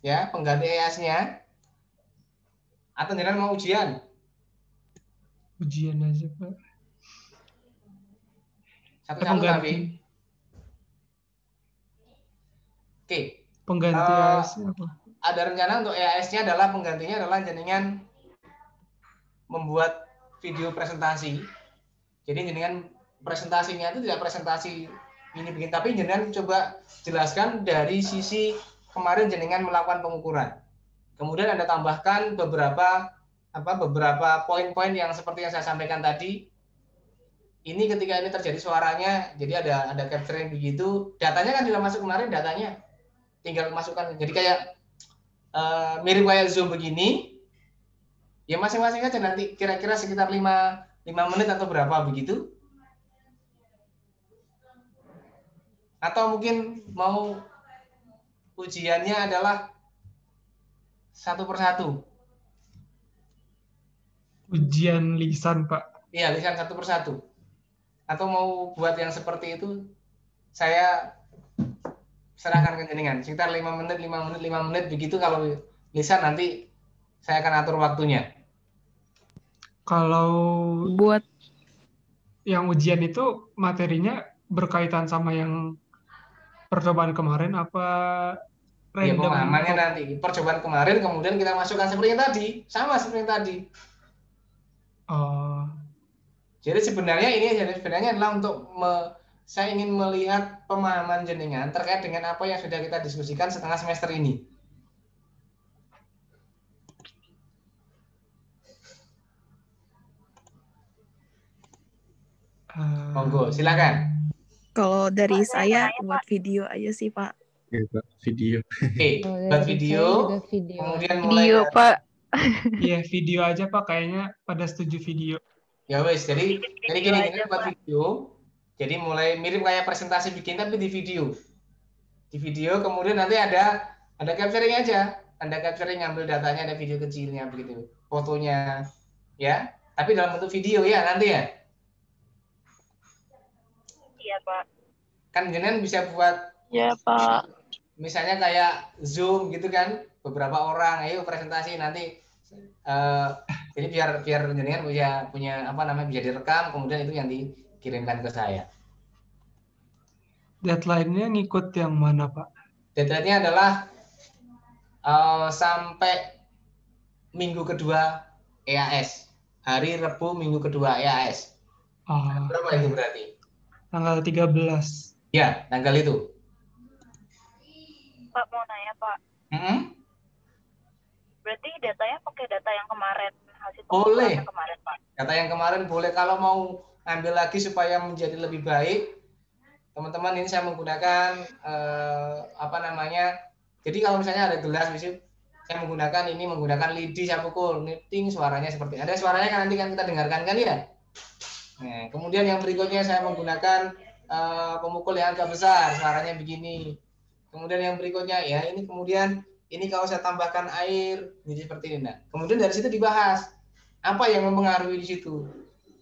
ya, pengganti EAS-nya, atau jenengan mau ujian? Ujian aja, Pak. Satu-satu tapi. Oke. Pengganti EAS-nya apa? Ada rencana untuk EAS-nya adalah penggantinya adalah jenengan membuat video presentasi. Jadi jenengan presentasinya itu tidak presentasi ini bikin, tapi jenengan coba jelaskan dari sisi kemarin jenengan melakukan pengukuran. Kemudian Anda tambahkan beberapa poin-poin yang seperti yang saya sampaikan tadi. Ini ketika ini terjadi suaranya, jadi ada capturing begitu. Datanya kan sudah masuk kemarin, datanya tinggal masukkan. Jadi kayak mirip kayak Zoom begini. Ya masing-masing aja nanti kira-kira sekitar 5 menit atau berapa begitu. Atau mungkin mau ujiannya adalah 1 per 1. Ujian lisan, Pak. Iya, lisan 1 per 1. Atau mau buat yang seperti itu, saya serahkan ke jenengan. Sekitar 5 menit begitu. Kalau lisan nanti saya akan atur waktunya. Kalau Buat yang ujian itu materinya berkaitan sama yang percobaan kemarin apa Ya, random? pemahamannya nanti percobaan kemarin kemudian kita masukkan seperti yang tadi, sama seperti yang tadi. Jadi sebenarnya ini adalah untuk saya ingin melihat pemahaman jenengan terkait dengan apa yang sudah kita diskusikan setengah semester ini. Monggo, silakan. Kalau dari saya buat video aja sih, Pak. Ya, Pak, video. Oke, buat video, kemudian mulai Video, Pak. Iya, video aja Pak, kayaknya pada setuju video. ya wes. Jadi gini buat video. Jadi mulai mirip kayak presentasi bikin tapi di video. Di video kemudian nanti ada capturing aja. Anda capturing, ngambil datanya, ada video kecilnya begitu. Fotonya ya, tapi dalam bentuk video ya nanti ya. Iya, Pak. Kan jenengan bisa buat Ya, Pak. misalnya kayak Zoom gitu kan, beberapa orang, ayo presentasi nanti. Jadi biar jenengan punya apa namanya, bisa direkam, kemudian itu yang dikirimkan ke saya. Deadline-nya ngikut yang mana Pak? Deadline-nya adalah sampai minggu kedua EAS, hari Rabu minggu kedua EAS. Berapa itu berarti? Tanggal 13. Ya, tanggal itu. Pak, mau nanya, Pak. Berarti datanya pakai data yang kemarin, hasil Boleh. yang kemarin, Pak. Data yang kemarin boleh. Kalau mau ambil lagi supaya menjadi lebih baik, teman-teman, ini saya menggunakan apa namanya? Jadi kalau misalnya ada gelas, saya menggunakan lidi, saya pukul, knitting, suaranya seperti ada suaranya kan, nanti kan kita dengarkan kan ya. Nah, kemudian yang berikutnya saya menggunakan pemukul yang agak besar, suaranya begini. Kemudian yang berikutnya ya ini kalau saya tambahkan air jadi seperti ini. Nah, kemudian dari situ dibahas apa yang mempengaruhi di situ,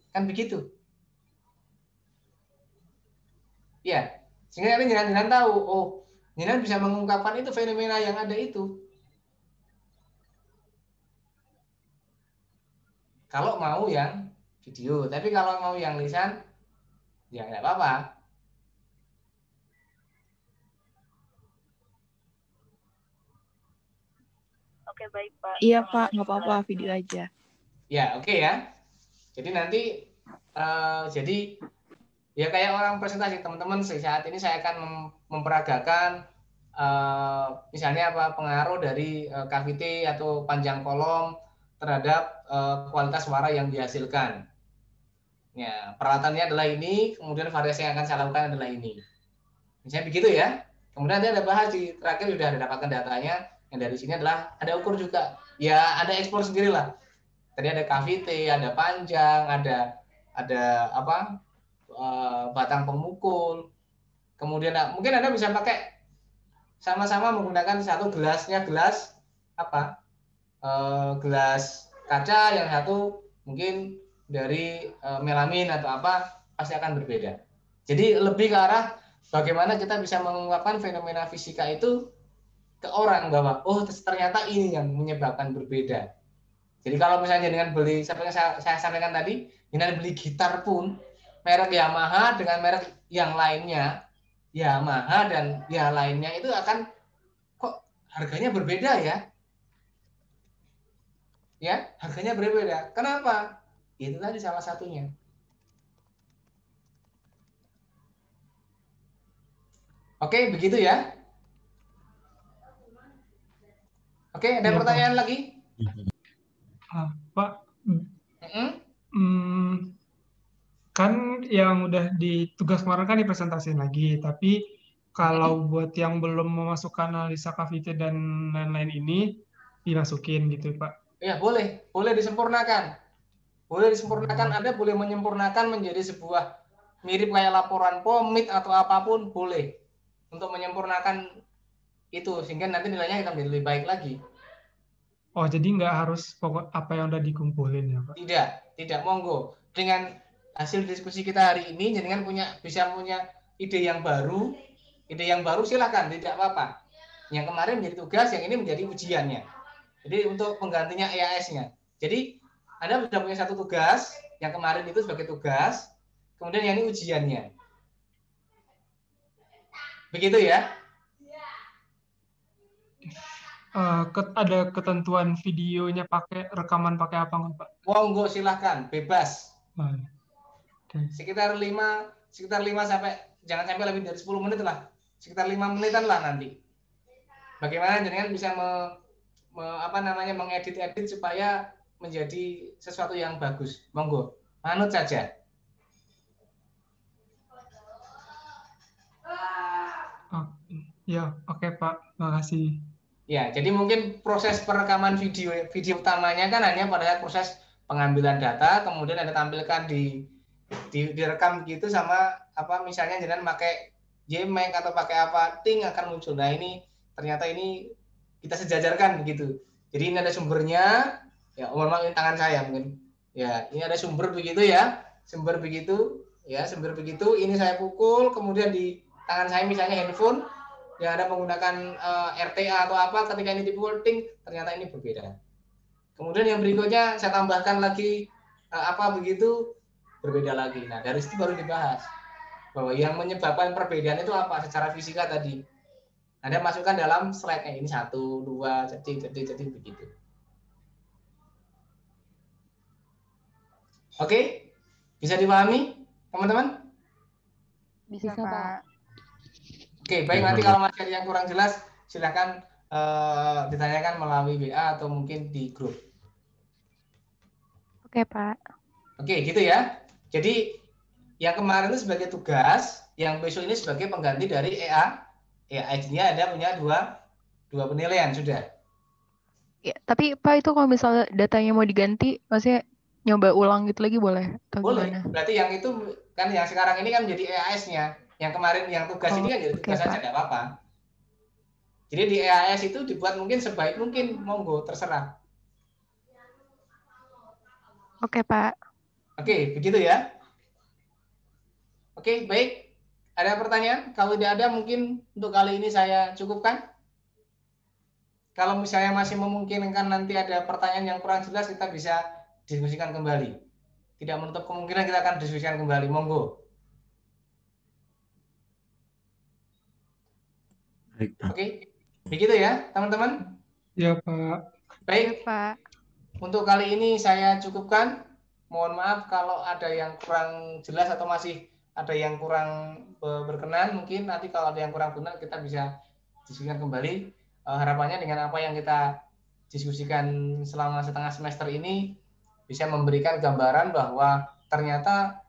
kan begitu. Ya, sehingga nanti jenengan tahu, oh, jenengan bisa mengungkapkan itu fenomena yang ada itu. Kalau mau yang video, tapi kalau mau yang lisan, ya nggak apa-apa. Oke, baik, Pak. Iya, Pak, nggak apa-apa, video aja. Ya, oke ya. Jadi nanti, jadi ya kayak orang presentasi, teman-teman, saat ini saya akan memperagakan misalnya apa pengaruh dari KVT atau panjang kolom terhadap kualitas suara yang dihasilkan. Ya, peralatannya adalah ini, kemudian variasi yang akan saya lakukan adalah ini. Misalnya begitu ya. Kemudian nanti ada bahas di terakhir sudah ada dapatkan datanya. Yang dari sini adalah ada ukur juga. Ya, ada ekspor sendirilah. Tadi ada KVT, ada panjang, ada apa? Batang pemukul. Kemudian mungkin Anda bisa pakai sama-sama menggunakan satu gelasnya gelas apa? Gelas kaca, yang satu mungkin dari melamin atau apa, pasti akan berbeda. Jadi lebih ke arah bagaimana kita bisa mengungkapkan fenomena fisika itu ke orang, bahwa oh ternyata ini yang menyebabkan berbeda. Jadi kalau misalnya dengan beli, seperti yang saya sampaikan tadi, dengan beli gitar pun merek Yamaha dengan merek yang lainnya, Yamaha dan yang lainnya itu akan kok harganya berbeda ya? Ya, harganya berbeda. Kenapa? Itu tadi salah satunya. Oke, begitu ya. Oke, ada Ya, pertanyaan lagi? Pak, kan yang udah di tugas kemarin kan dipresentasiin lagi, tapi kalau buat yang belum memasukkan analisa KVT dan lain-lain ini dimasukin gitu Pak. Ya, boleh disempurnakan. Boleh disempurnakan, Anda boleh menyempurnakan menjadi sebuah mirip kayak laporan POMID atau apapun, boleh. Untuk menyempurnakan itu, sehingga nanti nilainya akan menjadi lebih baik lagi. Oh, jadi nggak harus pokok apa yang udah dikumpulin ya Pak? Tidak, monggo. Dengan hasil diskusi kita hari ini, jenengan bisa punya ide yang baru silakan, tidak apa-apa. Yang kemarin menjadi tugas, yang ini menjadi ujiannya. Jadi untuk penggantinya EAS-nya. Jadi Anda sudah punya satu tugas, yang kemarin itu sebagai tugas, kemudian yang ini ujiannya. Begitu ya? Ada ketentuan videonya rekaman pakai apa nggak Pak? Monggo silahkan, bebas. Okay. Sekitar 5 sampai jangan sampai lebih dari 10 menit lah, sekitar 5 menitan lah nanti. Bagaimana jenengan bisa mengedit-edit supaya menjadi sesuatu yang bagus. Monggo, manut saja. Ya, oke Pak, makasih. Ya, jadi mungkin proses perekaman video utamanya kan hanya pada proses pengambilan data, kemudian ada tampilkan direkam gitu sama misalnya jangan pakai JMake atau pakai apa, ting akan muncul. Nah ini ternyata ini kita sejajarkan begitu. Jadi ini ada sumbernya, ya memang ini tangan saya mungkin. Ya ini ada sumber begitu ya, sumber begitu, ini saya pukul, kemudian di tangan saya misalnya handphone yang ada menggunakan RTA atau apa, ketika ini dipukul ting, ternyata ini berbeda. Kemudian yang berikutnya saya tambahkan lagi begitu, berbeda lagi. Nah dari situ baru dibahas bahwa yang menyebabkan perbedaan itu apa secara fisika tadi. Anda masukkan dalam slide-nya ini 1, 2, jadi begitu. Oke, bisa dipahami teman-teman? Bisa Pak. Oke, baik, nanti kalau masih ada yang kurang jelas silakan ditanyakan melalui WA atau mungkin di grup. Oke Pak. Oke, gitu ya. Jadi yang kemarin itu sebagai tugas, yang besok ini sebagai pengganti dari EA. EA-nya ada punya dua penilaian sudah. Ya, tapi Pak itu kalau misalnya datanya mau diganti, maksudnya nyoba ulang gitu lagi boleh? Atau boleh. Gimana? Berarti yang itu kan yang sekarang ini kan jadi EAS-nya. Yang kemarin yang tugas ini kan jadi tugas saja, tidak apa-apa. Jadi di EAS itu dibuat mungkin sebaik mungkin, monggo terserah. Oke Pak. Oke, begitu ya. Oke, baik. Ada pertanyaan? Kalau tidak ada mungkin untuk kali ini saya cukupkan. Kalau misalnya masih memungkinkan nanti ada pertanyaan yang kurang jelas, kita bisa diskusikan kembali. Tidak menutup kemungkinan kita akan diskusikan kembali. Monggo. Oke, begitu ya teman-teman? Ya Pak. Baik, Ya, Pak. Untuk kali ini saya cukupkan. Mohon maaf kalau ada yang kurang jelas atau masih ada yang kurang berkenan. Mungkin nanti kalau ada yang kurang benar kita bisa diskusikan kembali. Harapannya dengan apa yang kita diskusikan selama setengah semester ini bisa memberikan gambaran bahwa ternyata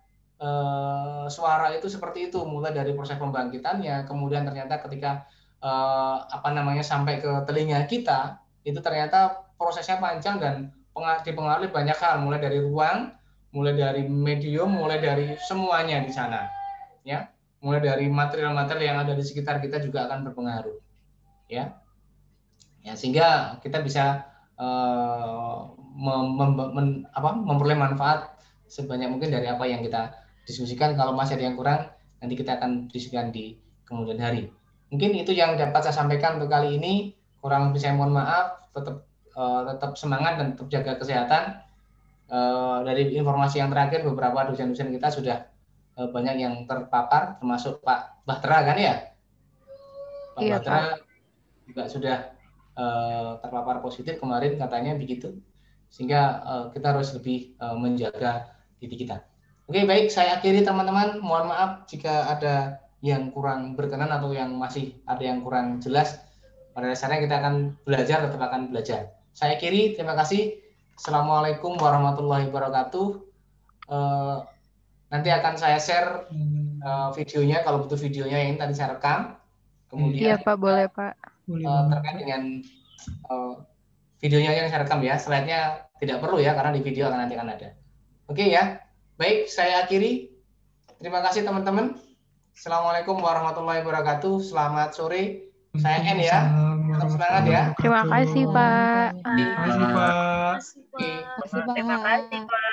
suara itu seperti itu, mulai dari proses pembangkitannya, kemudian ternyata ketika sampai ke telinga kita itu ternyata prosesnya panjang dan dipengaruhi banyak hal, mulai dari ruang, mulai dari medium, mulai dari semuanya di sana, ya, mulai dari material-material yang ada di sekitar kita juga akan berpengaruh, ya, sehingga kita bisa memperoleh manfaat sebanyak mungkin dari apa yang kita diskusikan. Kalau masih ada yang kurang, nanti kita akan diskusikan di kemudian hari. Mungkin itu yang dapat saya sampaikan untuk kali ini. Kurang lebih saya mohon maaf. Tetap semangat dan tetap jaga kesehatan. Dari informasi yang terakhir, beberapa dosen-dosen kita sudah banyak yang terpapar, termasuk Pak Bahtera kan ya? Pak Iya, Bahtera Pak. juga sudah terpapar positif kemarin katanya begitu. Sehingga kita harus lebih menjaga diri kita. Oke, baik, saya akhiri teman-teman. Mohon maaf jika ada yang kurang berkenan atau yang masih ada yang kurang jelas. Pada dasarnya kita akan belajar, tetap akan belajar. Saya akhiri, terima kasih. Assalamualaikum warahmatullahi wabarakatuh. Nanti akan saya share videonya, kalau butuh videonya yang tadi saya rekam. Kemudian Iya Pak, boleh Pak. Terkait dengan videonya yang saya rekam ya, slide-nya tidak perlu ya, karena di video nanti akan ada. Oke ya, baik, saya akhiri. Terima kasih teman-teman. Assalamualaikum warahmatullahi wabarakatuh. Selamat sore. Saya N ya. Tetap semangat ya. Terima kasih Pak. Terima kasih Pak. Oke. Terima kasih Pak.